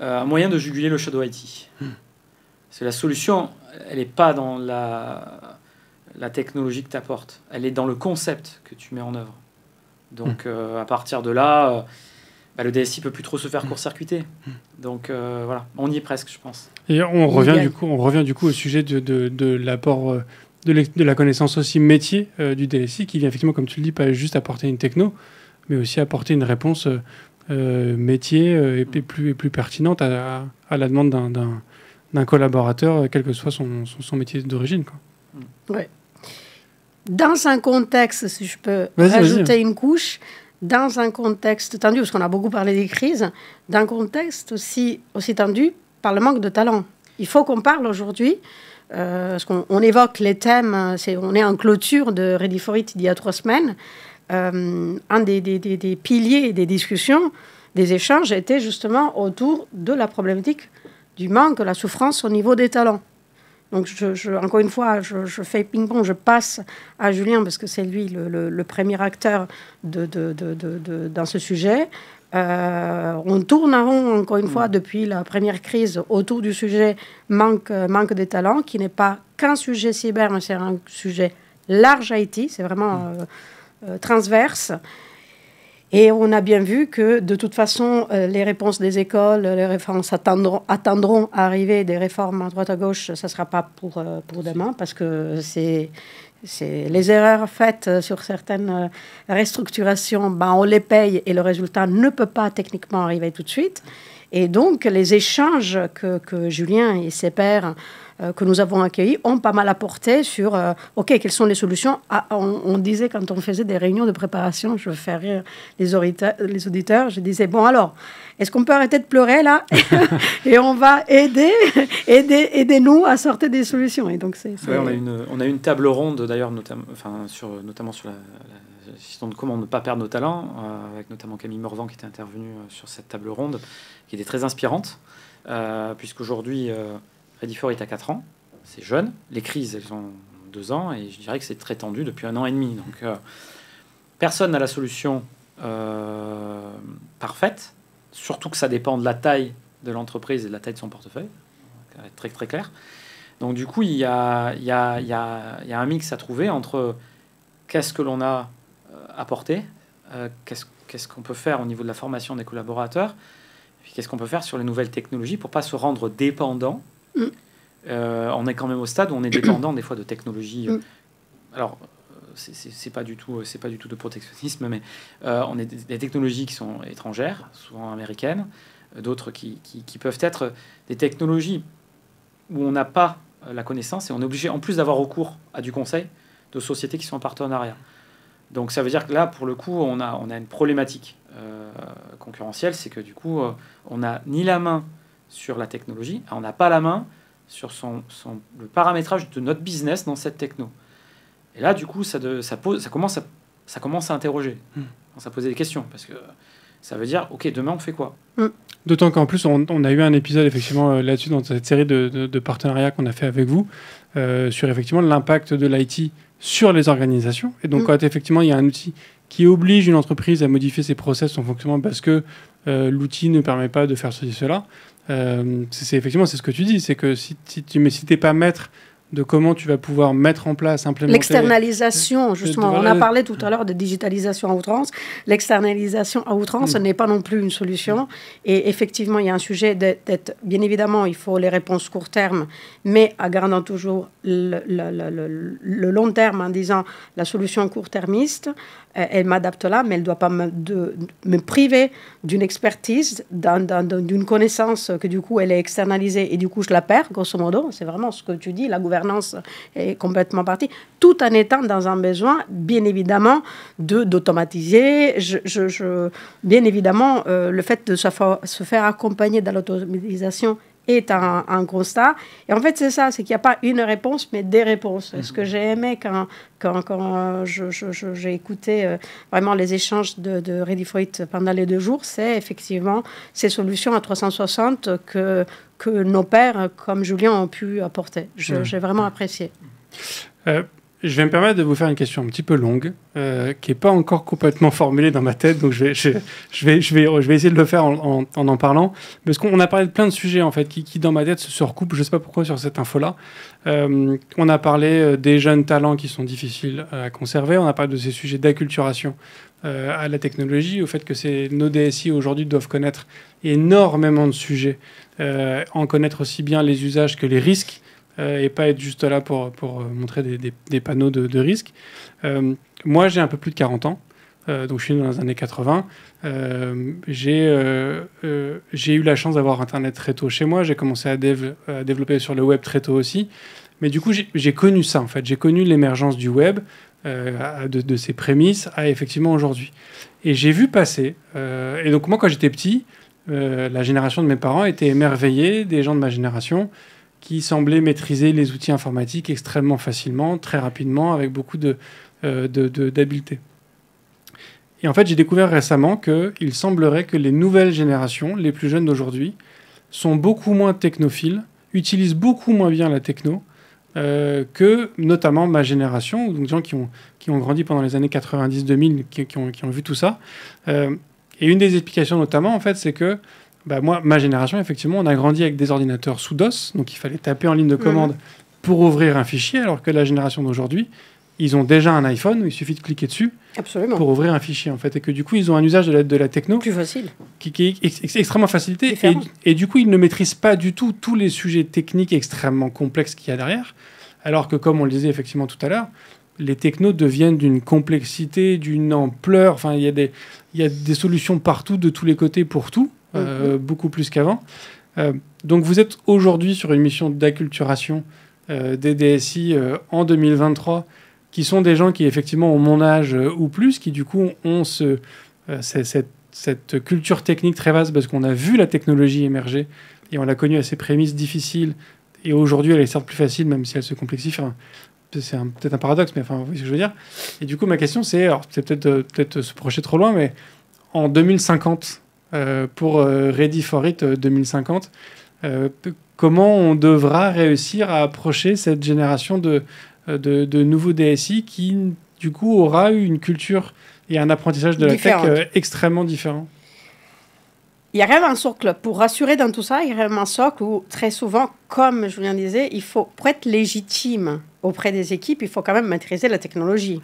S4: un moyen de juguler le shadow IT. Parce que la solution, elle n'est pas dans la technologie que tu apportes, elle est dans le concept que tu mets en œuvre. Donc à partir de là... le DSI peut plus trop se faire court-circuiter. Donc voilà, on y est presque, je pense.
S1: Et on revient du coup au sujet de l'apport de la connaissance aussi métier du DSI, qui vient effectivement, comme tu le dis, pas juste apporter une techno, mais aussi apporter une réponse métier et plus pertinente à la demande d'un collaborateur, quel que soit son métier d'origine.
S2: Ouais. Dans un contexte, si je peux rajouter une couche, dans un contexte tendu, parce qu'on a beaucoup parlé des crises, dans un contexte aussi tendu par le manque de talent. Il faut qu'on parle aujourd'hui, parce qu'on évoque les thèmes, on est en clôture de Ready for It il y a 3 semaines. Un des piliers des discussions, des échanges, était justement autour de la problématique du manque, de la souffrance au niveau des talents. Donc, encore une fois, je fais ping-pong, je passe à Julien, parce que c'est lui le premier acteur dans ce sujet. On tourne en rond, encore une fois, depuis la première crise, autour du sujet manque des talents, qui n'est pas qu'un sujet cyber, mais c'est un sujet large IT, c'est vraiment transverse. Et on a bien vu que, de toute façon, les réponses des écoles, les réformes attendront à arriver, des réformes à droite à gauche, ça ne sera pas pour demain, parce que c'est les erreurs faites sur certaines restructurations, on les paye et le résultat ne peut pas techniquement arriver tout de suite. Et donc, les échanges que Julien et ses pairs que nous avons accueillis ont pas mal apporté sur, OK, quelles sont les solutions. On disait, quand on faisait des réunions de préparation, je fais rire les auditeurs, je disais, bon alors, est-ce qu'on peut arrêter de pleurer là et on va aider-nous à sortir des solutions. Et donc,
S4: Ouais, on a une table ronde d'ailleurs, notamment sur la question de comment ne pas perdre nos talents, avec notamment Camille Morvan qui était intervenue sur cette table ronde, qui était très inspirante, puisqu'aujourd'hui, Ready4 est à 4 ans, c'est jeune, les crises elles ont 2 ans, et je dirais que c'est très tendu depuis 1 an et demi. Donc personne n'a la solution parfaite, surtout que ça dépend de la taille de l'entreprise et de la taille de son portefeuille, très très clair. Donc du coup, il y a un mix à trouver entre qu'est-ce que l'on a apporté, qu'est-ce qu'on peut faire au niveau de la formation des collaborateurs, et puis qu'est-ce qu'on peut faire sur les nouvelles technologies pour pas se rendre dépendant. On est quand même au stade où on est dépendant des fois de technologies. Alors, c'est pas du tout de protectionnisme, mais on est des technologies qui sont étrangères, souvent américaines, d'autres qui peuvent être des technologies où on n'a pas la connaissance et on est obligé en plus d'avoir recours à du conseil de sociétés qui sont en partenariat. Donc ça veut dire que là, pour le coup, on a une problématique concurrentielle, c'est que du coup, on n'a ni la main sur la technologie, on n'a pas la main sur le paramétrage de notre business dans cette techno. Et là, du coup, ça commence à interroger, ça pose des questions, parce que ça veut dire, ok, demain on fait quoi?
S1: D'autant qu'en plus, on a eu un épisode effectivement là-dessus dans cette série de partenariats qu'on a fait avec vous sur effectivement l'impact de l'IT sur les organisations. Et donc, quand effectivement il y a un outil qui oblige une entreprise à modifier ses process, son fonctionnement, parce que l'outil ne permet pas de faire ceci, cela, c'est ce que tu dis, c'est que si tu n'es pas maître de comment tu vas pouvoir mettre en place, implémenter...
S2: L'externalisation, justement. On a parlé tout à l'heure de digitalisation à outrance. L'externalisation à outrance n'est pas non plus une solution. Et effectivement, il y a un sujet d'être... Bien évidemment, il faut les réponses court terme, mais en gardant toujours le long terme en disant la solution court-termiste, elle m'adapte là, mais elle ne doit pas me priver d'une expertise, d'une connaissance que du coup elle est externalisée et du coup je la perds, grosso modo. C'est vraiment ce que tu dis, la gouvernance est complètement partie, tout en étant dans un besoin, bien évidemment, d'automatiser. Bien évidemment, le fait de se faire accompagner dans l'automatisation est un constat. Et en fait, c'est ça, c'est qu'il n'y a pas une réponse, mais des réponses. Et ce que j'ai aimé quand j'ai écouté vraiment les échanges de Ready4 pendant les 2 jours, c'est effectivement ces solutions à 360 que nos pairs, comme Julien, ont pu apporter. J'ai vraiment apprécié.
S1: Je vais me permettre de vous faire une question un petit peu longue, qui n'est pas encore complètement formulée dans ma tête, donc je vais essayer de le faire en parlant, parce qu'on a parlé de plein de sujets en fait qui dans ma tête se recoupent. Je ne sais pas pourquoi sur cette info-là. On a parlé des jeunes talents qui sont difficiles à conserver. On a parlé de ces sujets d'acculturation à la technologie, au fait que nos DSI aujourd'hui doivent connaître énormément de sujets, en connaître aussi bien les usages que les risques. Et pas être juste là pour montrer des panneaux de risque. Moi, j'ai un peu plus de 40 ans, donc je suis dans les années 80. J'ai eu la chance d'avoir Internet très tôt chez moi. J'ai commencé à développer sur le web très tôt aussi. Mais du coup, j'ai connu ça, en fait. J'ai connu l'émergence du web, de ses prémices à effectivement aujourd'hui. Et j'ai vu passer... et donc, moi, quand j'étais petit, la génération de mes parents était émerveillée des gens de ma génération qui semblaient maîtriser les outils informatiques extrêmement facilement, très rapidement, avec beaucoup d'habileté. Et en fait, j'ai découvert récemment qu'il semblerait que les nouvelles générations, les plus jeunes d'aujourd'hui, sont beaucoup moins technophiles, utilisent beaucoup moins bien la techno, que notamment ma génération, donc des gens qui ont grandi pendant les années 90-2000, qui ont vu tout ça. Et une des explications notamment, en fait, c'est que moi, ma génération, effectivement, on a grandi avec des ordinateurs sous DOS, donc il fallait taper en ligne de commande pour ouvrir un fichier, alors que la génération d'aujourd'hui, ils ont déjà un iPhone où il suffit de cliquer dessus pour ouvrir un fichier, en fait, et que du coup, ils ont un usage de la techno
S2: plus facile,
S1: qui est extrêmement facilité, et du coup, ils ne maîtrisent pas du tout tous les sujets techniques extrêmement complexes qu'il y a derrière, alors que, comme on le disait effectivement tout à l'heure, les technos deviennent d'une complexité, d'une ampleur, enfin, il y a des solutions partout, de tous les côtés, pour tout. beaucoup plus qu'avant. Donc vous êtes aujourd'hui sur une mission d'acculturation des DSI en 2023, qui sont des gens qui effectivement ont mon âge ou plus, qui du coup ont cette culture technique très vaste, parce qu'on a vu la technologie émerger et on l'a connue à ses prémices difficiles, et aujourd'hui elle est certes plus facile même si elle se complexifie. Enfin, c'est peut-être un paradoxe, mais enfin, vous voyez ce que je veux dire. Et du coup ma question c'est, alors c'est peut-être se projeter trop loin, mais en 2050, pour Ready for It 2050, comment on devra réussir à approcher cette génération de nouveaux DSI qui du coup aura eu une culture et un apprentissage de la tech extrêmement différent?
S2: Il y a vraiment un socle. Pour rassurer dans tout ça, il y a vraiment un socle où, très souvent, comme Julien disait, pour être légitime auprès des équipes, il faut quand même maîtriser la technologie.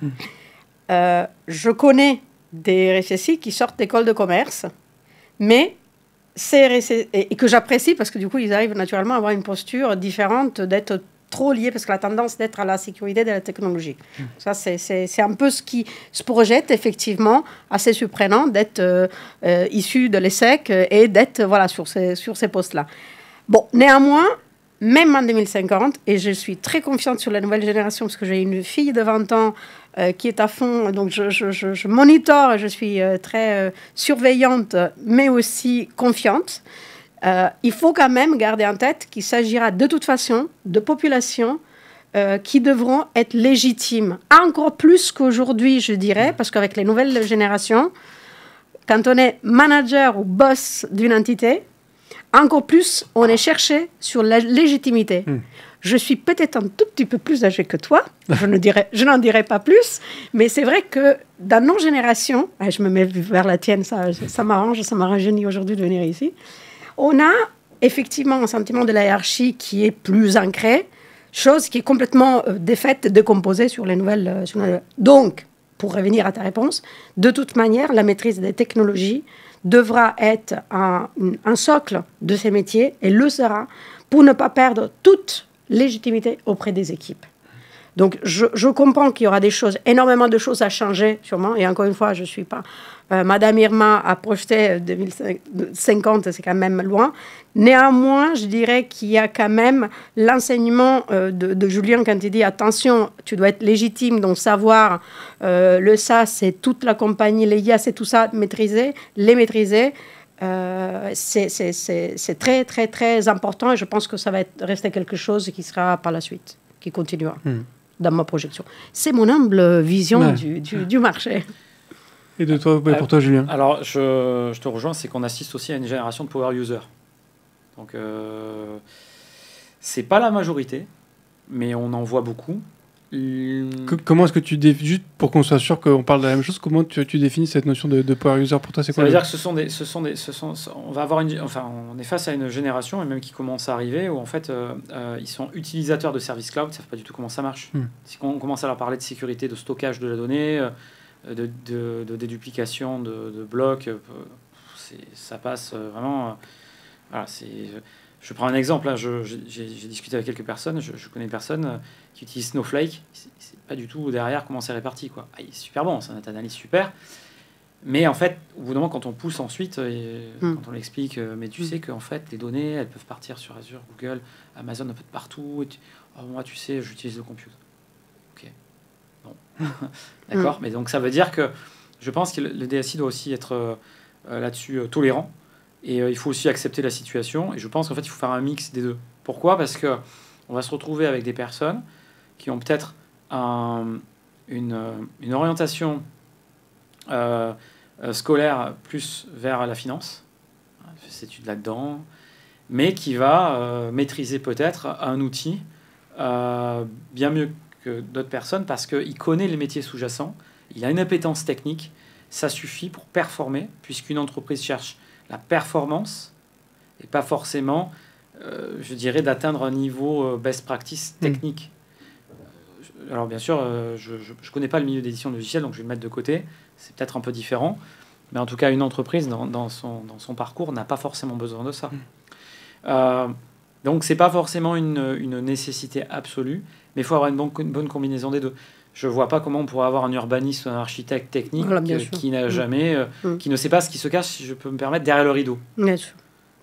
S2: Je connais des RSSI qui sortent d'école de commerce, mais et que j'apprécie parce que du coup, ils arrivent naturellement à avoir une posture différente, d'être trop liés, parce que la tendance d'être à la sécurité de la technologie. Ça, c'est un peu ce qui se projette, effectivement, assez surprenant d'être issu de l'ESSEC et d'être sur ces postes-là. Bon, néanmoins, même en 2050, et je suis très confiante sur la nouvelle génération, parce que j'ai une fille de 20 ans qui est à fond, donc je monitore, je suis très surveillante, mais aussi confiante. Il faut quand même garder en tête qu'il s'agira de toute façon de populations qui devront être légitimes, encore plus qu'aujourd'hui, je dirais, parce qu'avec les nouvelles générations, quand on est manager ou boss d'une entité, encore plus, on est cherché sur la légitimité. Je suis peut-être un tout petit peu plus âgée que toi, je n'en dirai pas plus, mais c'est vrai que dans nos générations, je me mets vers la tienne, ça m'arrange, ça m'a rajeuni aujourd'hui de venir ici, on a effectivement un sentiment de la hiérarchie qui est plus ancré, chose qui est complètement défaite, décomposée sur les nouvelles... Donc, pour revenir à ta réponse, de toute manière, la maîtrise des technologies devra être un socle de ces métiers, et le sera, pour ne pas perdre toute légitimité auprès des équipes. Donc, je comprends qu'il y aura énormément de choses à changer, sûrement. Et encore une fois, je ne suis pas... Madame Irma a projeté 2050, c'est quand même loin. Néanmoins, je dirais qu'il y a quand même l'enseignement de Julien quand il dit « Attention, tu dois être légitime, donc savoir le SAS, c'est toute la compagnie, les IA, c'est tout ça, les maîtriser. » C'est très, très, très important, et je pense que ça va rester quelque chose qui sera par la suite, qui continuera. Dans ma projection. C'est mon humble vision du marché.
S1: Et de toi, pour toi, Julien?
S4: Alors, je te rejoins, c'est qu'on assiste aussi à une génération de power users. Donc, c'est pas la majorité, mais on en voit beaucoup.
S1: Comment est-ce que tu définis, juste pour qu'on soit sûr qu'on parle de la même chose, comment tu définis cette notion de power user pour toi? C'est quoi?
S4: Ça veut dire que on va avoir on est face à une génération, et même qui commence à arriver, où en fait ils sont utilisateurs de services cloud, ils savent pas du tout comment ça marche. Si on commence à leur parler de sécurité, de stockage de la donnée, de déduplication de blocs, ça passe vraiment. Voilà, je prends un exemple, là, j'ai discuté avec quelques personnes, je connais une personne qui utilise Snowflake, c'est pas du tout derrière comment c'est réparti, quoi. Il est super bon, c'est une analyse super, mais en fait, au bout d'un moment, quand on pousse ensuite, quand on l'explique, mais tu sais qu'en fait, les données, elles peuvent partir sur Azure, Google, Amazon, un peu de partout, moi, tu sais, j'utilise le compute. Ok, bon, d'accord, mais donc ça veut dire que je pense que le DSI doit aussi être là-dessus tolérant. Et il faut aussi accepter la situation. Et je pense qu'en fait, il faut faire un mix des deux. Pourquoi? Parce qu'on va se retrouver avec des personnes qui ont peut-être une orientation scolaire plus vers la finance, ses études là-dedans, mais qui va maîtriser peut-être un outil bien mieux que d'autres personnes parce qu'il connaît les métiers sous-jacents, il a une appétence technique, ça suffit pour performer, puisqu'une entreprise cherche la performance et pas forcément, je dirais, d'atteindre un niveau best practice technique. Alors bien sûr, je ne connais pas le milieu d'édition de logiciels, donc je vais le mettre de côté. C'est peut-être un peu différent. Mais en tout cas, une entreprise, dans son parcours, n'a pas forcément besoin de ça. Donc, ce n'est pas forcément une nécessité absolue, mais il faut avoir une bonne combinaison des deux. je ne vois pas comment on pourrait avoir un urbaniste ou un architecte technique qui n'a jamais, qui ne sait pas ce qui se cache, si je peux me permettre, derrière le rideau.
S2: Bien sûr.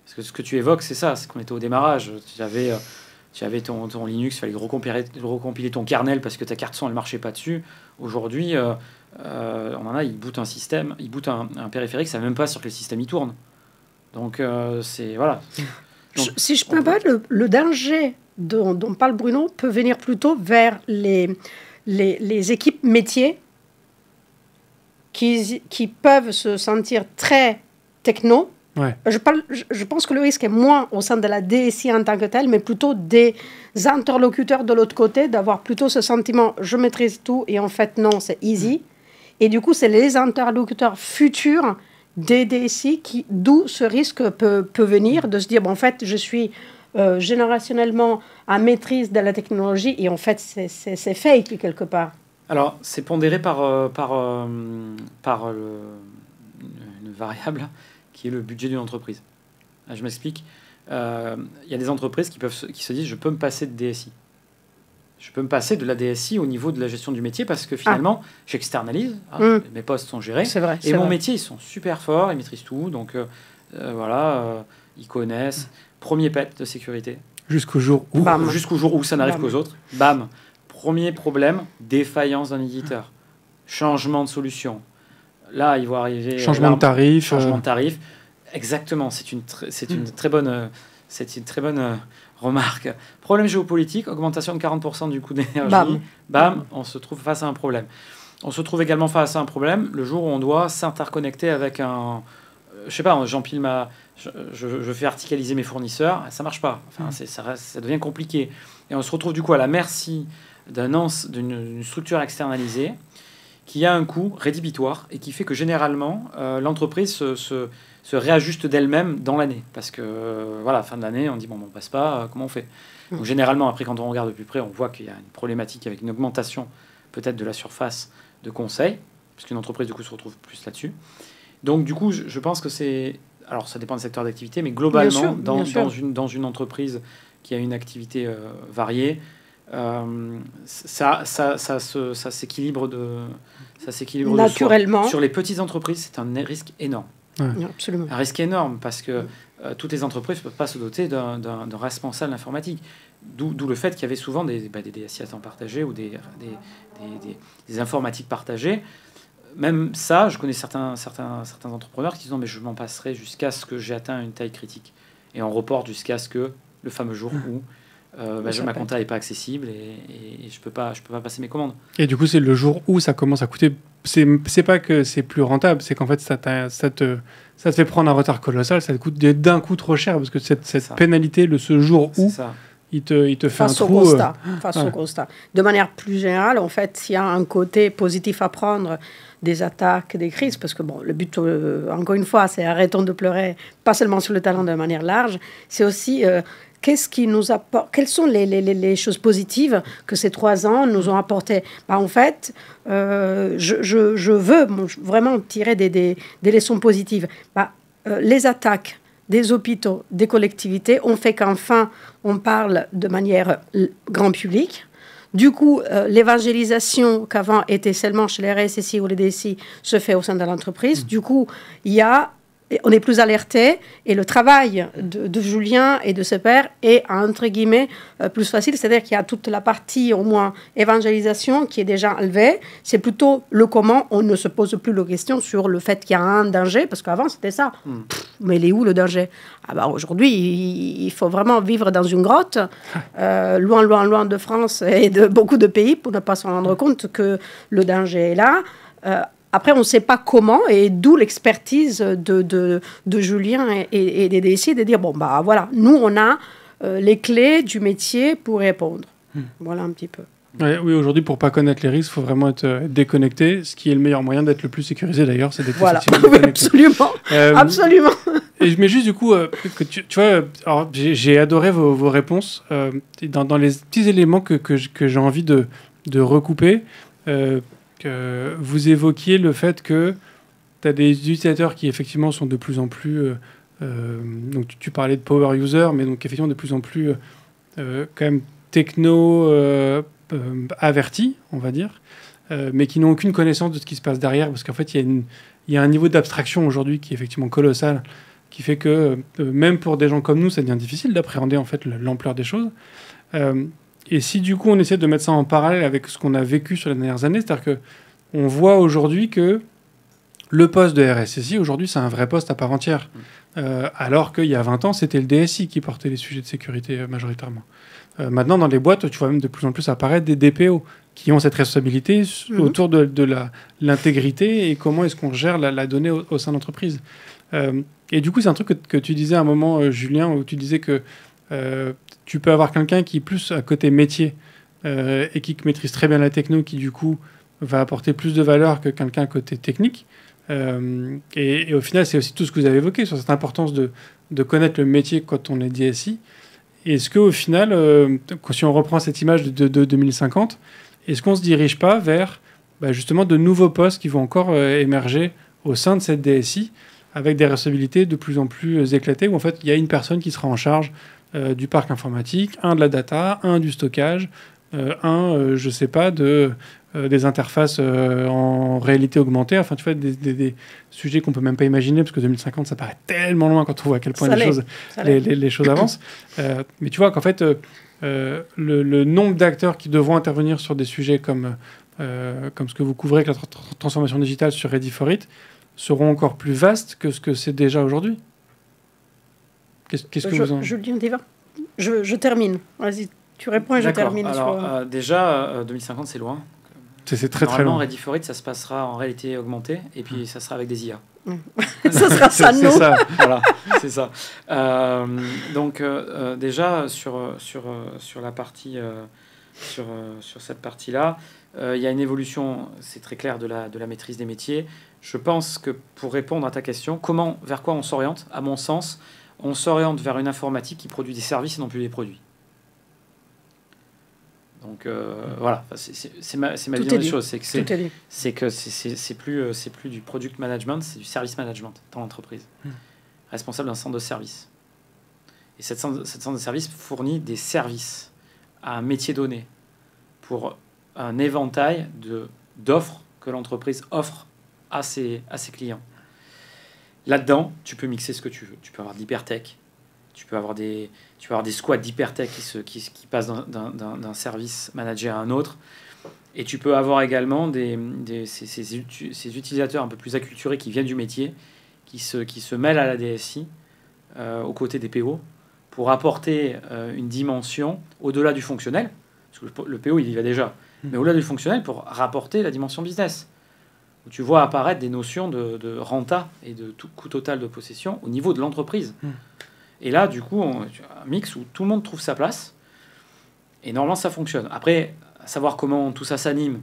S4: Parce que ce que tu évoques, c'est ça, c'est qu'on était au démarrage. Tu avais ton Linux, il fallait recompiler ton kernel parce que ta carte son, elle ne marchait pas dessus. Aujourd'hui, on en a, ils bootent un système, ils bootent un périphérique, ça ne savent même pas sur quel système il tourne. Donc, c'est... Voilà. Donc,
S2: si je peux pas, le danger dont parle Bruno peut venir plutôt vers les équipes métiers qui peuvent se sentir très techno.
S1: Ouais.
S2: Je pense que le risque est moins au sein de la DSI en tant que tel, mais plutôt des interlocuteurs de l'autre côté, d'avoir plutôt ce sentiment « je maîtrise tout » et en fait non, c'est easy. Et du coup, c'est les interlocuteurs futurs des DSI d'où ce risque peut venir, de se dire bon, « en fait, je suis générationnellement à maîtrise de la technologie et en fait, c'est fake quelque part ».
S4: Alors, c'est pondéré par une variable qui est le budget d'une entreprise. Je m'explique. Il y a des entreprises qui se disent « je peux me passer de DSI ». Je peux me passer de la DSI au niveau de la gestion du métier parce que finalement, j'externalise. Mes postes sont gérés.
S2: C'est vrai,
S4: et mon métier, ils sont super forts, ils maîtrisent tout. Donc, ils connaissent. Premier pet de sécurité.
S1: Jusqu'au jour
S4: où ça n'arrive qu'aux autres. Bam. Premier problème, défaillance d'un éditeur. Changement de solution. Là, il va arriver...
S1: Changement de tarif.
S4: Changement de tarif. Exactement. C'est une très bonne remarque. Problème géopolitique, augmentation de 40% du coût d'énergie. Bam, on se trouve face à un problème. On se trouve également face à un problème le jour où on doit s'interconnecter avec un... Je sais pas, j'empile je fais articaliser mes fournisseurs, ça marche pas. Enfin, ça devient compliqué. Et on se retrouve du coup à la merci d'une structure externalisée qui a un coût rédhibitoire et qui fait que généralement, l'entreprise se réajuste d'elle-même dans l'année. Parce que, fin de l'année, on dit, bon, on passe pas, comment on fait ? Donc, généralement, après, quand on regarde de plus près, on voit qu'il y a une problématique avec une augmentation peut-être de la surface de conseil, puisqu'une entreprise, du coup, se retrouve plus là-dessus. Donc, du coup, je pense que c'est... Alors, ça dépend du secteur d'activité, mais globalement, dans une entreprise qui a une activité variée, ça s'équilibre
S2: naturellement.
S4: Sur les petites entreprises, c'est un risque énorme.
S1: Ouais.
S2: Absolument.
S4: Un risque énorme parce que toutes les entreprises ne peuvent pas se doter d'un responsable informatique. D'où le fait qu'il y avait souvent des DSI à temps partagé ou des informatiques partagées. Même ça, je connais certains entrepreneurs qui disent non, mais je m'en passerai jusqu'à ce que j'ai atteint une taille critique. Et on reporte jusqu'à ce que le fameux jour où ma compta n'est pas accessible et je peux pas passer mes commandes. Et
S1: du coup, c'est le jour où ça commence à coûter. C'est pas que c'est plus rentable, c'est qu'en fait, ça te fait prendre un retard colossal, ça te coûte d'un coup trop cher, parce que cette pénalité, ce jour où il te fait un trou...
S2: Face au constat. De manière plus générale, en fait, s'il y a un côté positif à prendre des attaques, des crises, parce que bon, le but, encore une fois, c'est arrêtons de pleurer, pas seulement sur le talent de manière large, c'est aussi... qu'est-ce qui nous apporte, quelles sont les choses positives que ces 3 ans nous ont apportées ? En fait, je veux vraiment tirer des leçons positives. Les attaques des hôpitaux, des collectivités ont fait qu'enfin, on parle de manière grand public. Du coup, l'évangélisation qu'avant était seulement chez les RSSI ou les DSI se fait au sein de l'entreprise. Du coup, on est plus alerté et le travail de Julien et de ses pairs est, entre guillemets, plus facile. C'est-à-dire qu'il y a toute la partie, au moins, évangélisation qui est déjà enlevée. C'est plutôt le comment. On ne se pose plus la question sur le fait qu'il y a un danger, parce qu'avant, c'était ça. Mais il est où le danger ? Aujourd'hui, il faut vraiment vivre dans une grotte, loin, loin, loin de France et de beaucoup de pays, pour ne pas se rendre compte que le danger est là. Après, on ne sait pas comment, et d'où l'expertise de Julien et des DSI de dire, voilà, nous, on a les clés du métier pour répondre. Voilà un petit peu.
S1: Oui, aujourd'hui, pour ne pas connaître les risques, il faut vraiment être déconnecté, ce qui est le meilleur moyen d'être le plus sécurisé, d'ailleurs, c'est d'être effectivement déconnecté.
S2: Absolument.
S1: Mais juste, du coup, que tu vois, alors, j'ai adoré vos réponses. Dans les petits éléments que j'ai envie de recouper, que vous évoquiez le fait que tu as des utilisateurs qui effectivement sont de plus en plus donc tu parlais de power user, mais donc effectivement de plus en plus quand même techno avertis, on va dire, mais qui n'ont aucune connaissance de ce qui se passe derrière, parce qu'en fait, il y a un niveau d'abstraction aujourd'hui qui est effectivement colossal, qui fait que même pour des gens comme nous, ça devient difficile d'appréhender en fait l'ampleur des choses. Et si du coup on essaie de mettre ça en parallèle avec ce qu'on a vécu sur les dernières années, c'est-à-dire qu'on voit aujourd'hui que le poste de RSSI, aujourd'hui, c'est un vrai poste à part entière. Alors qu'il y a 20 ans, c'était le DSI qui portait les sujets de sécurité majoritairement. Maintenant, dans les boîtes, tu vois même de plus en plus apparaître des DPO qui ont cette responsabilité autour de l'intégrité et comment est-ce qu'on gère la donnée au sein de l'entreprise. Et du coup, c'est un truc que tu disais à un moment, Julien, où tu disais que tu peux avoir quelqu'un qui est plus à côté métier et qui maîtrise très bien la techno, qui du coup va apporter plus de valeur que quelqu'un à côté technique. Et au final, c'est aussi tout ce que vous avez évoqué sur cette importance de connaître le métier quand on est DSI. Est-ce qu'au final, si on reprend cette image de 2050, est-ce qu'on ne se dirige pas vers justement de nouveaux postes qui vont encore émerger au sein de cette DSI avec des responsabilités de plus en plus éclatées, où en fait il y a une personne qui sera en charge du parc informatique, un de la data, un du stockage, je sais pas, des interfaces en réalité augmentée, enfin tu vois, des sujets qu'on peut même pas imaginer, parce que 2050 ça paraît tellement loin quand on voit à quel point les choses avancent. Mais tu vois qu'en fait le nombre d'acteurs qui devront intervenir sur des sujets comme ce que vous couvrez avec la transformation digitale sur Ready for It seront encore plus vastes que ce que c'est déjà aujourd'hui. Qu'est-ce que vous en...
S2: Julien Diva, je termine. Vas-y, tu réponds et je termine.
S4: Alors, déjà, 2050, c'est loin.
S1: C'est très très loin.
S4: Ready for It, ça se passera en réalité augmentée, et puis ça sera avec des IA.
S2: Ça sera ça, non.
S4: C'est ça, voilà, c'est ça. Donc, déjà, sur la partie... sur cette partie-là, il y a une évolution, c'est très clair, de la maîtrise des métiers. Je pense que pour répondre à ta question, vers quoi on s'oriente ? À mon sens, on s'oriente vers une informatique qui produit des services et non plus des produits. Donc voilà, c'est ma vision des choses. C'est que c'est plus du product management, c'est du service management dans l'entreprise. Responsable d'un centre de service. Et cette centre de service fournit des services à un métier donné pour un éventail d'offres que l'entreprise offre à ses clients. Là-dedans, tu peux mixer ce que tu veux. Tu peux avoir de l'hypertech, tu peux avoir des squads d'hypertech qui passent d'un service manager à un autre, et tu peux avoir également ces utilisateurs un peu plus acculturés qui viennent du métier, qui se mêlent à la DSI aux côtés des PO pour apporter une dimension au-delà du fonctionnel, parce que le PO il y va déjà, mais au-delà du fonctionnel pour rapporter la dimension business. Où tu vois apparaître des notions de renta et de tout coût total de possession au niveau de l'entreprise. Et là, du coup, un mix où tout le monde trouve sa place, et normalement ça fonctionne. Après, à savoir comment tout ça s'anime,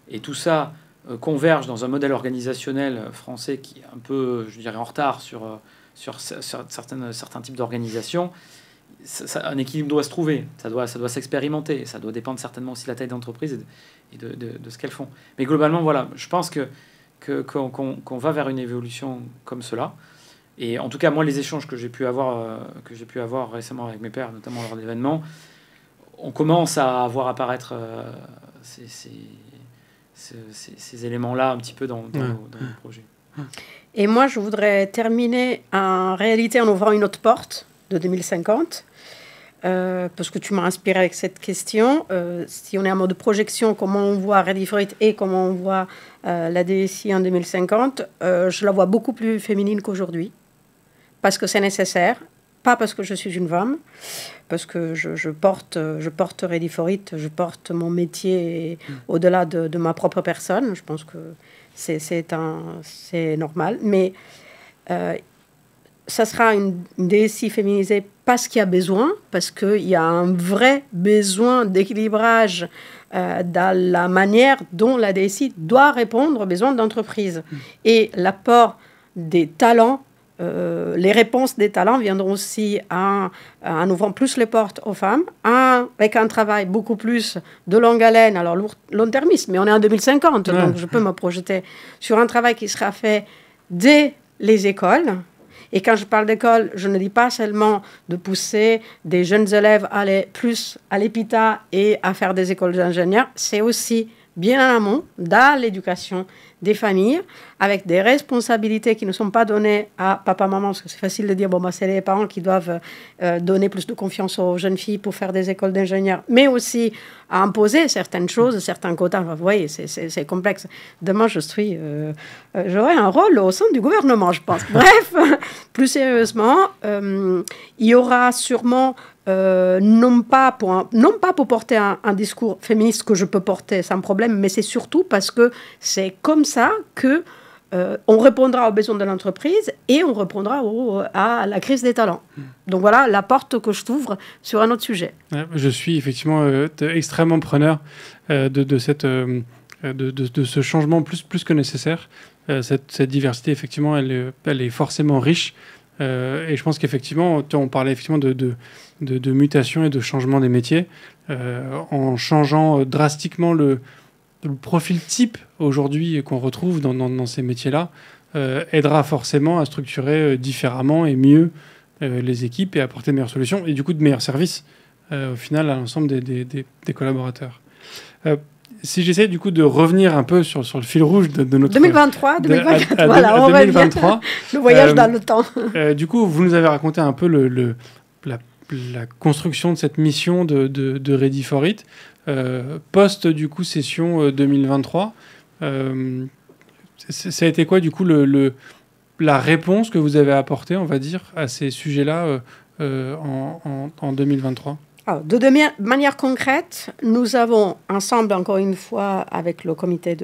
S4: et tout ça converge dans un modèle organisationnel français qui est un peu, je dirais, en retard sur certains types d'organisation. Un équilibre doit se trouver, ça doit s'expérimenter, ça doit dépendre certainement aussi de la taille d'entreprise et de ce qu'elles font. Mais globalement, voilà, je pense qu'on va vers une évolution comme cela. Et en tout cas, moi, les échanges que j'ai pu avoir récemment avec mes pairs, notamment lors d'événements, on commence à voir apparaître ces éléments-là un petit peu dans nos projets.
S2: Et moi, je voudrais terminer en réalité en ouvrant une autre porte de 2050, parce que tu m'as inspiré avec cette question. Si on est en mode projection, comment on voit Ready for It et comment on voit la DSI en 2050, je la vois beaucoup plus féminine qu'aujourd'hui, parce que c'est nécessaire, pas parce que je suis une femme, parce que je porte Ready for It, je porte mon métier au-delà de ma propre personne. Je pense que c'est normal, mais ça sera une DSI féminisée parce qu'il y a besoin, parce qu'il y a un vrai besoin d'équilibrage dans la manière dont la DSI doit répondre aux besoins de l'entreprise. Et l'apport des talents, les réponses des talents viendront aussi en ouvrant plus les portes aux femmes, avec un travail beaucoup plus de longue haleine, alors long-termiste, mais on est en 2050, donc je peux me projeter sur un travail qui sera fait dès les écoles. Et quand je parle d'école, je ne dis pas seulement de pousser des jeunes élèves à aller plus à l'EPITA et à faire des écoles d'ingénieurs, c'est aussi bien en amont, dans l'éducation des familles, avec des responsabilités qui ne sont pas données à papa, maman, parce que c'est facile de dire, bon, bah, c'est les parents qui doivent donner plus de confiance aux jeunes filles pour faire des écoles d'ingénieurs, mais aussi à imposer certaines choses, certains quotas. Vous voyez, c'est complexe. Demain, j'aurai un rôle au sein du gouvernement, je pense. Bref, plus sérieusement, il y aura sûrement... non pas pour porter un discours féministe que je peux porter sans problème, mais c'est surtout parce que c'est comme ça que on répondra aux besoins de l'entreprise et on répondra à la crise des talents. Donc voilà la porte que je t'ouvre sur un autre sujet.
S1: Je suis effectivement extrêmement preneur de ce changement plus que nécessaire. Cette diversité, effectivement, elle est forcément riche. Et je pense qu'effectivement, on parlait effectivement de mutation et de changement des métiers. En changeant drastiquement le profil type aujourd'hui qu'on retrouve dans ces métiers-là, aidera forcément à structurer différemment et mieux les équipes et apporter de meilleures solutions et du coup de meilleurs services au final à l'ensemble des collaborateurs. Si j'essaie du coup de revenir un peu sur le fil rouge de notre...
S2: 2023, voilà, on
S1: 2023.
S2: Le voyage dans le temps.
S1: Du coup, vous nous avez raconté un peu la construction de cette mission de Ready for It. Post, du coup, session 2023. Ça a été quoi, du coup, la réponse que vous avez apportée, on va dire, à ces sujets-là en 2023 ?
S2: Alors, de manière concrète, nous avons ensemble, encore une fois, avec le comité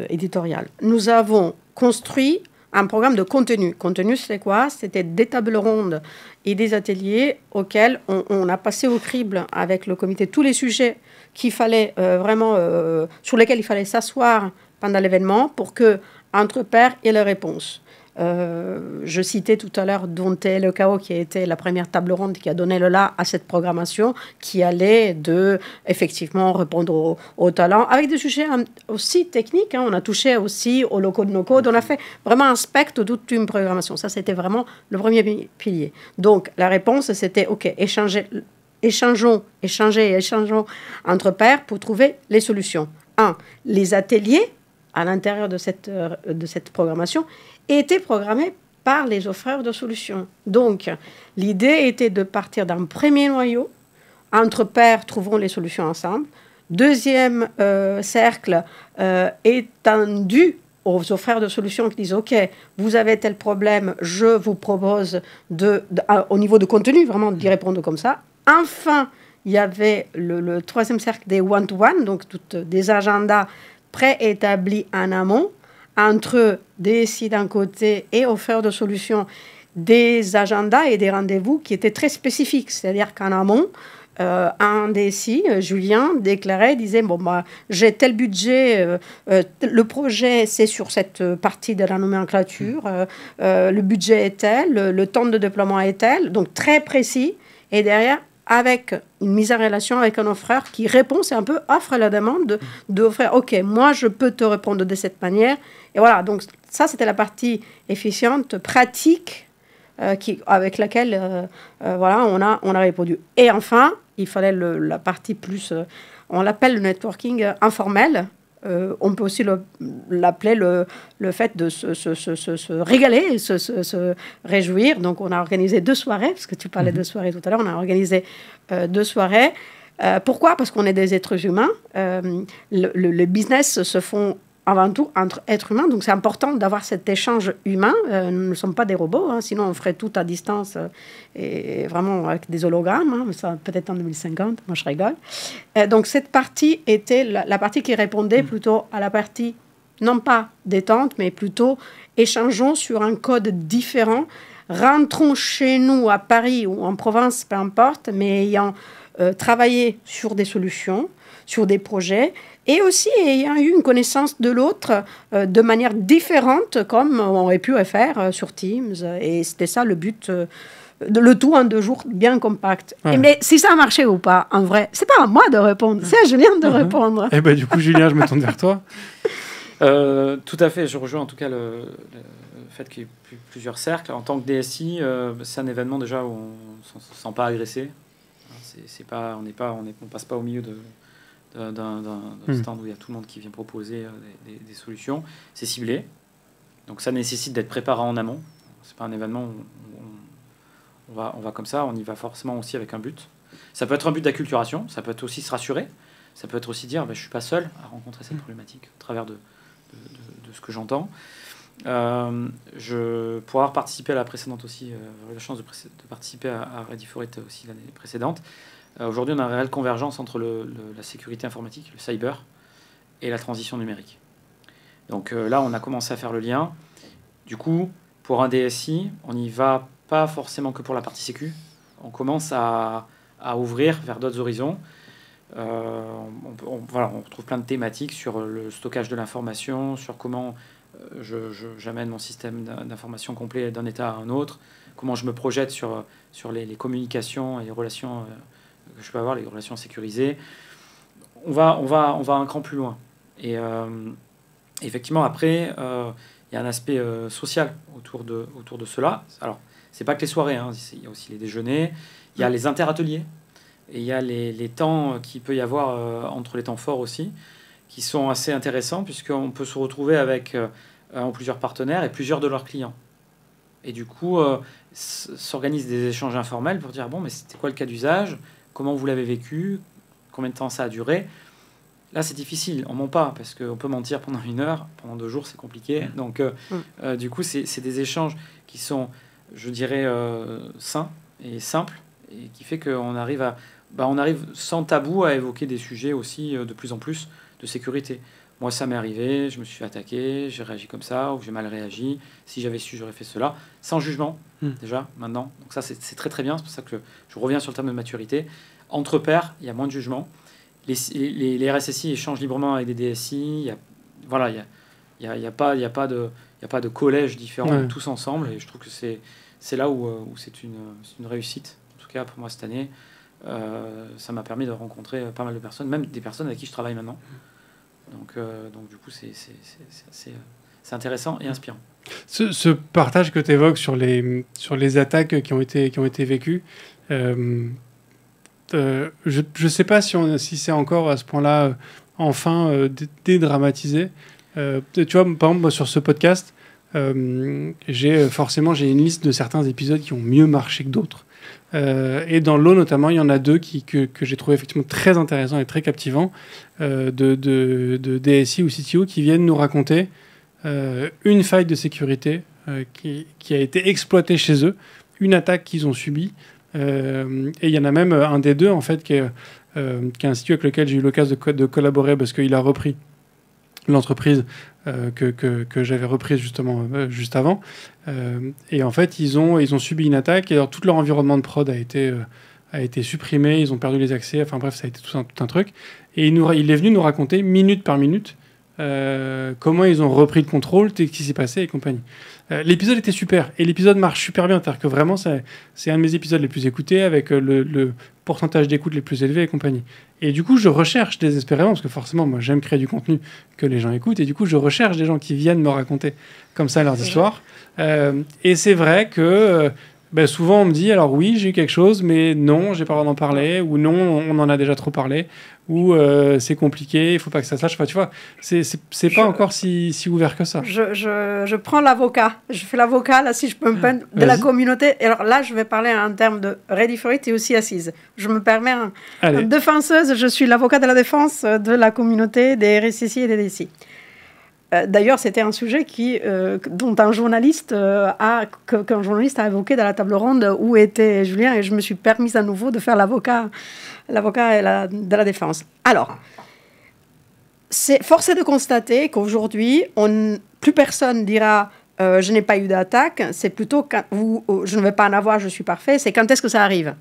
S2: éditorial, nous avons construit un programme de contenu. Contenu, c'est quoi ? C'était des tables rondes et des ateliers auxquels on a passé au crible avec le comité tous les sujets qu'il fallait sur lesquels il fallait s'asseoir pendant l'événement pour que entre pairs il y ait les réponses. Je citais tout à l'heure Dante Lecao, qui a été la première table ronde qui a donné le là à cette programmation, qui allait effectivement répondre aux talents, avec des sujets aussi techniques. On a touché aussi au low-code, no-code. On a fait vraiment un spectre de toute une programmation. Ça, c'était vraiment le premier pilier. Donc, la réponse, c'était, OK, échangeons entre pairs pour trouver les solutions. Les ateliers à l'intérieur de cette programmation étaient programmés par les offreurs de solutions. Donc, l'idée était de partir d'un premier noyau. Entre pairs, trouvons les solutions ensemble. Deuxième cercle, étendu aux offreurs de solutions qui disent « Ok, vous avez tel problème, je vous propose au niveau de contenu, vraiment d'y répondre comme ça. » Enfin, il y avait le troisième cercle des one-to-one, donc des agendas préétablis en amont, entre DSI d'un côté et offreurs de solutions, des agendas et des rendez-vous qui étaient très spécifiques. C'est-à-dire qu'en amont, un DSI, Julien, disait « Bon, bah, j'ai tel budget, le projet, c'est sur cette partie de la nomenclature, le budget est tel, le temps de déploiement est tel. » Donc, très précis. Et derrière, avec une mise en relation avec un offreur qui répond, c'est un peu offre la demande d'offrir, OK, moi, je peux te répondre de cette manière. Et voilà, donc ça, c'était la partie efficiente, pratique, avec laquelle on a répondu. Et enfin, il fallait la partie plus, on l'appelle le networking informel. On peut aussi l'appeler le fait de se régaler, se réjouir. Donc, on a organisé 2 soirées, parce que tu parlais de soirées tout à l'heure, on a organisé 2 soirées. Pourquoi ? Parce qu'on est des êtres humains. Le business se font avant tout entre êtres humains, donc c'est important d'avoir cet échange humain. Nous ne sommes pas des robots, sinon on ferait tout à distance et vraiment avec des hologrammes, ça peut-être en 2050, moi je rigole. Donc cette partie était la partie qui répondait plutôt à la partie, non pas détente, mais plutôt échangeons sur un code différent, rentrons chez nous à Paris ou en province, peu importe, mais ayant travaillé sur des solutions, sur des projets, et aussi ayant eu une connaissance de l'autre de manière différente, comme on aurait pu le faire sur Teams. Et c'était ça le but, le tout en 2 jours, bien compact. Ouais. Mais si ça a marché ou pas, en vrai, c'est pas à moi de répondre, c'est à Julien de répondre.
S1: Et du coup, Julien, je me tourne vers toi.
S4: Tout à fait, je rejoins en tout cas le fait qu'il y ait plusieurs cercles. En tant que DSI, c'est un événement déjà où on ne se sent pas agressé. C'est pas, on passe pas au milieu d'un stand où il y a tout le monde qui vient proposer des solutions. C'est ciblé. Donc ça nécessite d'être préparé en amont. C'est pas un événement où on va comme ça, on y va forcément aussi avec un but. Ça peut être un but d'acculturation, ça peut être aussi se rassurer, ça peut être aussi dire je ne suis pas seul à rencontrer cette problématique au travers de ce que j'entends. Pour avoir participé à la précédente aussi, j'ai eu la chance de participer à Ready for It aussi l'année précédente. Aujourd'hui, on a une réelle convergence entre la sécurité informatique, le cyber, et la transition numérique. Donc là, on a commencé à faire le lien. Du coup, pour un DSI, on n'y va pas forcément que pour la partie sécu. On commence à ouvrir vers d'autres horizons. On retrouve plein de thématiques sur le stockage de l'information, sur comment j'amène mon système d'information complet d'un état à un autre, comment je me projette sur les communications et les relations que je peux avoir, les relations sécurisées. On va un cran plus loin. Et effectivement, après, il y a un aspect social autour de cela. Alors, c'est pas que les soirées, hein, il y a aussi les déjeuners, il y a les interateliers, et il y a les temps qu'il peut y avoir entre les temps forts aussi, qui sont assez intéressants, puisqu'on peut se retrouver avec plusieurs partenaires et plusieurs de leurs clients. Et du coup, s'organisent des échanges informels pour dire, bon, mais c'était quoi le cas d'usage? Comment vous l'avez vécu? Combien de temps ça a duré? Là, c'est difficile, on ment pas, parce qu'on peut mentir pendant 1 heure, pendant 2 jours, c'est compliqué. Donc, du coup, c'est des échanges qui sont, je dirais, sains et simples, et qui fait qu'on arrive on arrive sans tabou à évoquer des sujets aussi de plus en plus de sécurité. Moi, ça m'est arrivé, je me suis fait attaquer, j'ai réagi comme ça, ou j'ai mal réagi. Si j'avais su, j'aurais fait cela, sans jugement, déjà, maintenant. Donc ça, c'est très très bien, c'est pour ça que je reviens sur le terme de maturité. Entre pairs, il y a moins de jugement. Les RSSI échangent librement avec des DSI. Il n'y a pas de collège différent, tous ensemble. Et je trouve que c'est là où c'est une réussite. En tout cas, pour moi, cette année, ça m'a permis de rencontrer pas mal de personnes, même des personnes avec qui je travaille maintenant. Donc du coup, c'est intéressant et inspirant.
S1: Ce partage que tu évoques sur les attaques qui ont été vécues, je ne sais pas si c'est encore à ce point-là enfin dédramatisé. Tu vois, par exemple, sur ce podcast, j'ai une liste de certains épisodes qui ont mieux marché que d'autres. Et dans l'eau, notamment, il y en a 2 que j'ai trouvé effectivement très intéressants et très captivants, de DSI ou CTO qui viennent nous raconter une faille de sécurité qui a été exploitée chez eux, une attaque qu'ils ont subie. Et il y en a même un des 2, en fait, qui est un CTO avec lequel j'ai eu l'occasion de collaborer parce qu'il a repris l'entreprise que j'avais reprise justement juste avant. Et en fait, ils ont subi une attaque et alors, tout leur environnement de prod a été supprimé, ils ont perdu les accès, enfin bref, ça a été tout un truc. Et il est venu nous raconter minute par minute comment ils ont repris le contrôle, ce qui s'est passé et compagnie. L'épisode était super et l'épisode marche super bien, c'est-à-dire que vraiment c'est un de mes épisodes les plus écoutés avec le pourcentage d'écoute les plus élevés et compagnie. Et du coup, je recherche désespérément, parce que forcément, moi, j'aime créer du contenu que les gens écoutent, et du coup, je recherche des gens qui viennent me raconter comme ça leurs histoires. Et c'est vrai que souvent, on me dit, alors oui, j'ai eu quelque chose, mais non, j'ai pas le droit d'en parler, ou non, on en a déjà trop parlé, ou c'est compliqué, il faut pas que ça se sache. Enfin, tu vois, c'est pas encore si ouvert que ça.
S2: Je prends l'avocat. Je fais l'avocat, là, si je peux me permettre, de la communauté. Et alors là, je vais parler en termes de Ready for It et aussi assise. Je me permets, en défenseuse, je suis l'avocat de la défense de la communauté des RSSI et des DSI. D'ailleurs, c'était un sujet dont un journaliste qu'un journaliste a évoqué dans la table ronde où était Julien, et je me suis permise à nouveau de faire l'avocat de la défense. Alors, force est de constater qu'aujourd'hui, plus personne dira je n'ai pas eu d'attaque, c'est plutôt je ne vais pas en avoir, je suis parfait, c'est quand est-ce que ça arrive.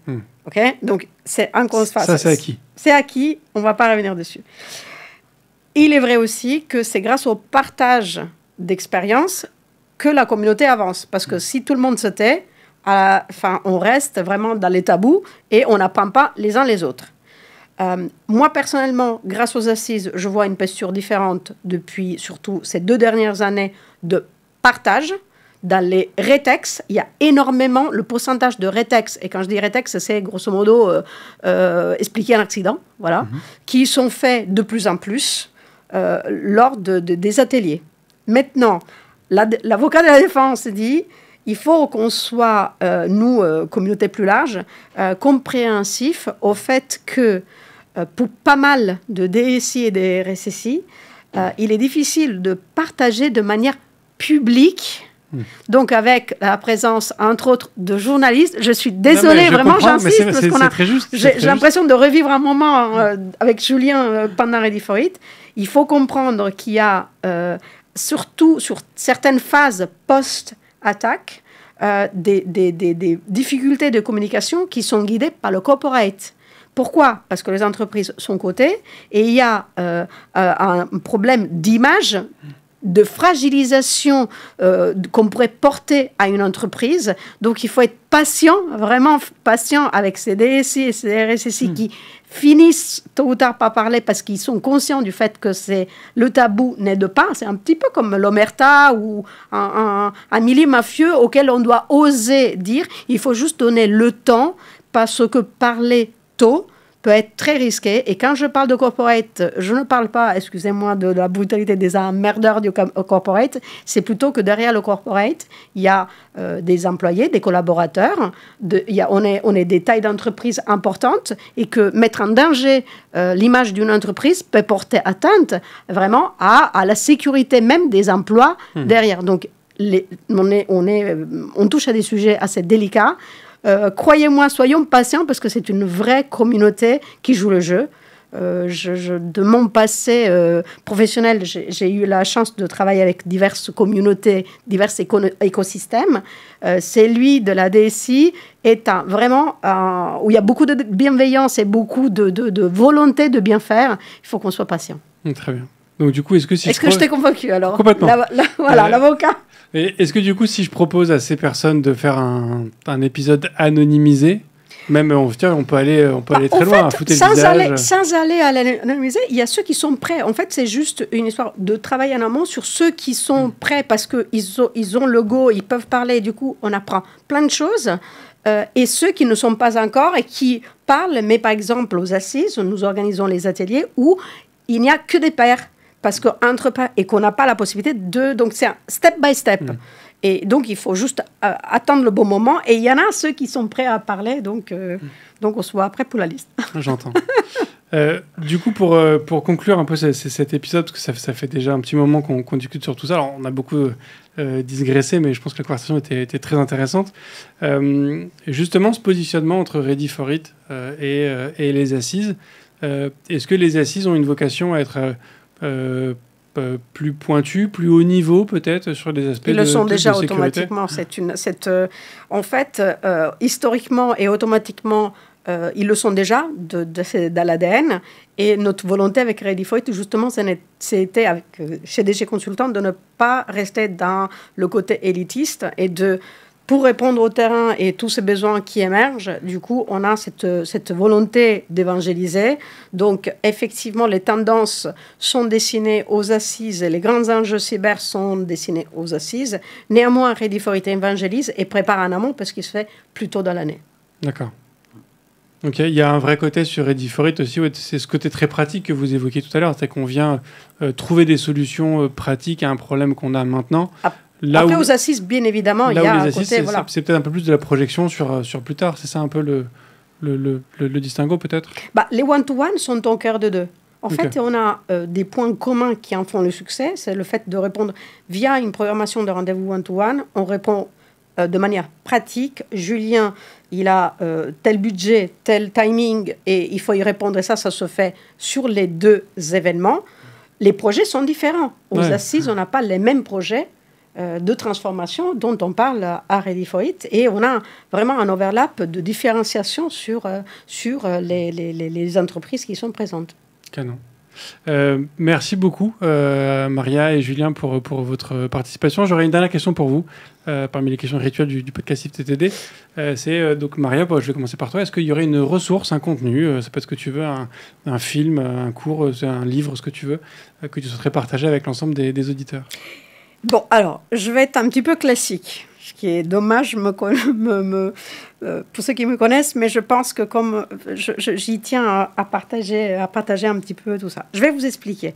S2: Okay, donc, c'est un constat.
S1: Ça, c'est acquis.
S2: C'est acquis, on ne va pas revenir dessus. Il est vrai aussi que c'est grâce au partage d'expériences que la communauté avance. Parce que si tout le monde se tait, on reste vraiment dans les tabous et on n'apprend pas les uns les autres. Moi, personnellement, grâce aux assises, je vois une posture différente depuis surtout ces 2 dernières années de partage. dans les rétextes, il y a énormément le pourcentage de rétextes, et quand je dis rétextes, c'est grosso modo expliquer un accident, voilà, qui sont faits de plus en plus lors des ateliers. Maintenant, l'avocat de la défense dit, il faut qu'on soit, nous, communauté plus large, compréhensif au fait que pour pas mal de DSI et de RSSI, il est difficile de partager de manière publique. Donc, avec la présence, entre autres, de journalistes, je suis désolée, vraiment, j'insiste, parce qu'on a, j'ai l'impression de revivre un moment avec Julien pendant Ready for It. Il faut comprendre qu'il y a, surtout sur certaines phases post-attaque, des difficultés de communication qui sont guidées par le corporate. Pourquoi ? Parce que les entreprises sont cotées et il y a un problème d'image, de fragilisation qu'on pourrait porter à une entreprise. Donc, il faut être patient, vraiment patient avec ces DSI et ces RSSI qui finissent tôt ou tard par parler parce qu'ils sont conscients du fait que le tabou n'aide pas. C'est un petit peu comme l'omerta ou un milieu mafieux auquel on doit oser dire. Il faut juste donner le temps parce que parler tôt peut être très risqué. Et quand je parle de corporate, je ne parle pas, excusez-moi, de la brutalité des emmerdeurs du corporate. C'est plutôt que derrière le corporate, il y a des employés, des collaborateurs. On est des tailles d'entreprise importantes et que mettre en danger l'image d'une entreprise peut porter atteinte vraiment à la sécurité même des emplois derrière. Donc, on touche à des sujets assez délicats. Croyez-moi, soyons patients parce que c'est une vraie communauté qui joue le jeu. De mon passé professionnel, j'ai eu la chance de travailler avec diverses communautés, divers écosystèmes. Celui de la DSI est vraiment où il y a beaucoup de bienveillance et beaucoup de volonté de bien faire. Il faut qu'on soit patient.
S1: Très bien. Donc du coup, est-ce que
S2: je t'ai convaincu alors ?
S1: Complètement.
S2: Voilà, l'avocat.
S1: Et est-ce que du coup, si je propose à ces personnes de faire un épisode anonymisé, même on peut aller très loin, foutre le visage.
S2: Sans aller à l'anonymiser, il y a ceux qui sont prêts. En fait, c'est juste une histoire de travail en amont sur ceux qui sont prêts parce qu'ils ont le go, ils peuvent parler. Du coup, on apprend plein de choses. Et ceux qui ne sont pas encore et qui parlent, mais par exemple aux assises, nous organisons les ateliers où il n'y a que des pairs. Parce qu'entre pairs et qu'on n'a pas la possibilité de... Donc, c'est un step by step. Et donc, il faut juste attendre le bon moment. Et il y en a ceux qui sont prêts à parler. Donc on soit prêt pour la liste.
S1: J'entends. Du coup, pour conclure un peu cet épisode, parce que ça fait déjà un petit moment qu'on discute sur tout ça. Alors, on a beaucoup digressé, mais je pense que la conversation était très intéressante. Justement, ce positionnement entre Ready for It et les assises, est-ce que les assises ont une vocation à être... plus pointu, plus haut niveau peut-être sur des aspects de sécurité. Ils le sont déjà
S2: automatiquement. En fait, historiquement et automatiquement, ils le sont déjà dans l'ADN. Et notre volonté avec Ready for It, justement, c'était chez DG Consultant de ne pas rester dans le côté élitiste et pour répondre au terrain et tous ces besoins qui émergent, du coup, on a cette volonté d'évangéliser. Donc, effectivement, les tendances sont dessinées aux assises, les grands enjeux cyber sont dessinés aux assises. Néanmoins, Ready for It évangélise et prépare en amont parce qu'il se fait plus tôt dans l'année.
S1: D'accord. Ok, il y a un vrai côté sur Ready for It aussi, c'est ce côté très pratique que vous évoquiez tout à l'heure, c'est qu'on vient trouver des solutions pratiques à un problème qu'on a maintenant.
S2: Après, aux assises, bien évidemment, il y a un côté...
S1: C'est peut-être un peu plus de la projection sur plus tard. C'est ça un peu le distinguo, peut-être ?
S2: Les one-to-one sont au cœur de deux. En fait, on a des points communs qui en font le succès. C'est le fait de répondre via une programmation de rendez-vous one-to-one. On répond de manière pratique. Julien, il a tel budget, tel timing, et il faut y répondre. Et ça se fait sur les deux événements. Les projets sont différents. Aux assises, on n'a pas les mêmes projets de transformation dont on parle à Ready for It, et on a vraiment un overlap de différenciation sur les entreprises qui sont présentes.
S1: Canon. Merci beaucoup Maria et Julien pour votre participation. J'aurais une dernière question pour vous parmi les questions rituelles du podcast IFTTD. C'est donc Maria, je vais commencer par toi. Est-ce qu'il y aurait une ressource, un contenu, ça peut être ce que tu veux, un film, un cours, un livre, ce que tu veux, que tu souhaiterais partager avec l'ensemble des auditeurs ?
S2: Bon, alors, je vais être un petit peu classique, ce qui est dommage pour ceux qui me connaissent, mais je pense que comme j'y tiens à partager un petit peu tout ça. Je vais vous expliquer.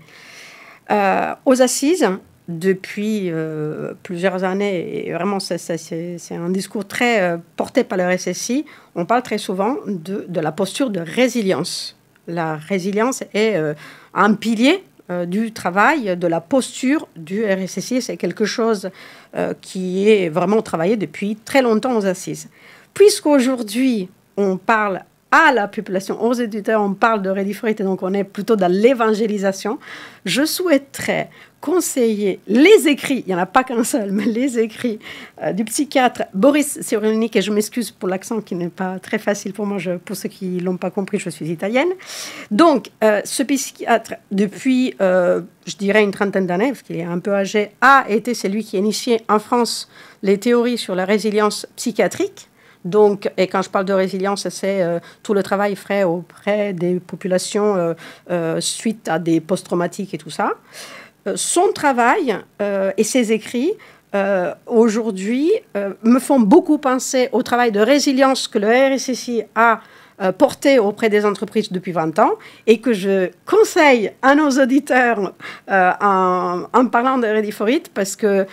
S2: Aux Assises, depuis plusieurs années, et vraiment c'est un discours très porté par le RSSI, on parle très souvent de la posture de résilience. La résilience est un pilier du travail, de la posture du RSSI. C'est quelque chose qui est vraiment travaillé depuis très longtemps aux Assises. Puisqu'aujourd'hui, on parle à la population, aux éditeurs, on parle de Ready for It, et donc on est plutôt dans l'évangélisation, je souhaiterais conseiller les écrits, il n'y en a pas qu'un seul, mais les écrits du psychiatre Boris Cyrulnik, et je m'excuse pour l'accent qui n'est pas très facile pour moi, pour ceux qui ne l'ont pas compris, je suis italienne. Donc, ce psychiatre, depuis, je dirais, une trentaine d'années, parce qu'il est un peu âgé, a été celui qui a initié en France les théories sur la résilience psychiatrique. Donc, et quand je parle de résilience, c'est tout le travail fait auprès des populations suite à des post-traumatiques et tout ça. Son travail et ses écrits, aujourd'hui, me font beaucoup penser au travail de résilience que le RSSI a porté auprès des entreprises depuis 20 ans et que je conseille à nos auditeurs en parlant de Ready for It, parce que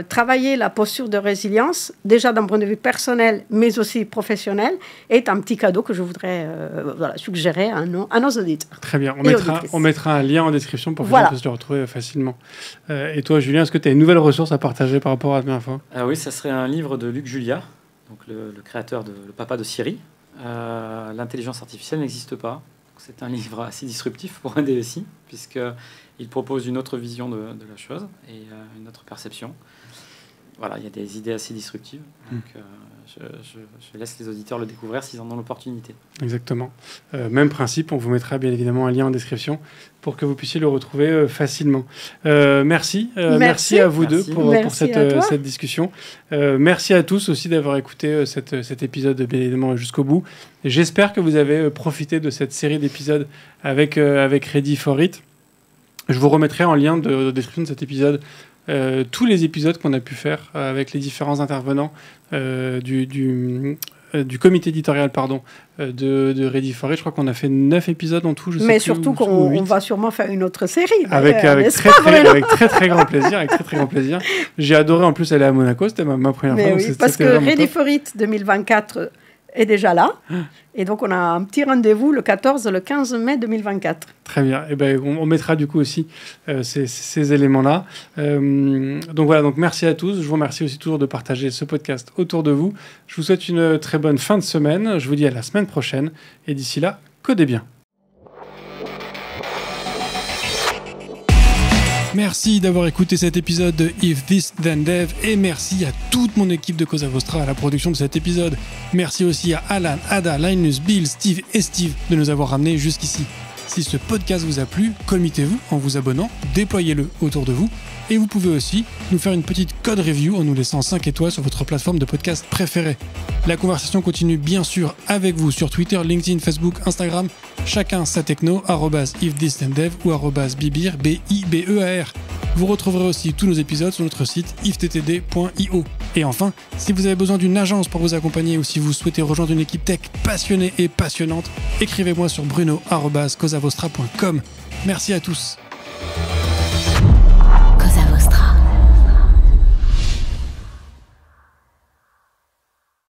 S2: travailler la posture de résilience, déjà d'un point de vue personnel, mais aussi professionnel, est un petit cadeau que je voudrais suggérer à nos auditeurs.
S1: Très bien, on mettra un lien en description pour que vous puissiez le retrouver facilement. Et toi, Julien, est-ce que tu as une nouvelle ressource à partager par rapport à la dernière fois ?
S4: Oui, ça serait un livre de Luc Julia, donc le créateur, le papa de Siri. L'intelligence artificielle n'existe pas. C'est un livre assez disruptif pour un DSI, puisqu'il propose une autre vision de la chose et une autre perception. Voilà, il y a des idées assez disruptives. Donc, je laisse les auditeurs le découvrir s'ils en ont l'opportunité.
S1: Exactement. Même principe, on vous mettra bien évidemment un lien en description pour que vous puissiez le retrouver facilement. Merci à vous deux pour cette discussion. Merci à tous aussi d'avoir écouté cet épisode bien évidemment jusqu'au bout. Et j'espère que vous avez profité de cette série d'épisodes avec Ready for It. Je vous remettrai en lien de description de cet épisode tous les épisodes qu'on a pu faire avec les différents intervenants du comité éditorial de Ready for It. Je crois qu'on a fait 9 épisodes en tout.
S2: Mais surtout qu'on va sûrement faire une autre série.
S1: Avec très très grand plaisir. J'ai adoré en plus aller à Monaco, c'était ma première fois.
S2: Oui, parce que Ready for It 2024 est déjà là. Et donc, on a un petit rendez-vous le 14 et le 15 mai 2024.
S1: Très bien. Et ben, on mettra du coup aussi ces éléments-là. Donc voilà, donc merci à tous. Je vous remercie aussi toujours de partager ce podcast autour de vous. Je vous souhaite une très bonne fin de semaine. Je vous dis à la semaine prochaine. Et d'ici là, codez bien. Merci d'avoir écouté cet épisode de If This Then Dev et merci à toute mon équipe de Cosa Vostra à la production de cet épisode. Merci aussi à Alan, Ada, Linus, Bill, Steve et Steve de nous avoir ramenés jusqu'ici. Si ce podcast vous a plu, committez-vous en vous abonnant, déployez-le autour de vous et vous pouvez aussi nous faire une petite code review en nous laissant 5 étoiles sur votre plateforme de podcast préférée. La conversation continue bien sûr avec vous sur Twitter, LinkedIn, Facebook, Instagram, chacun sa techno, @ifthisdendev ou @bibear, B-I-B-E-A-R. Vous retrouverez aussi tous nos épisodes sur notre site ifttd.io. Et enfin, si vous avez besoin d'une agence pour vous accompagner ou si vous souhaitez rejoindre une équipe tech passionnée et passionnante, écrivez-moi sur bruno@cosavostra.com. Merci à tous.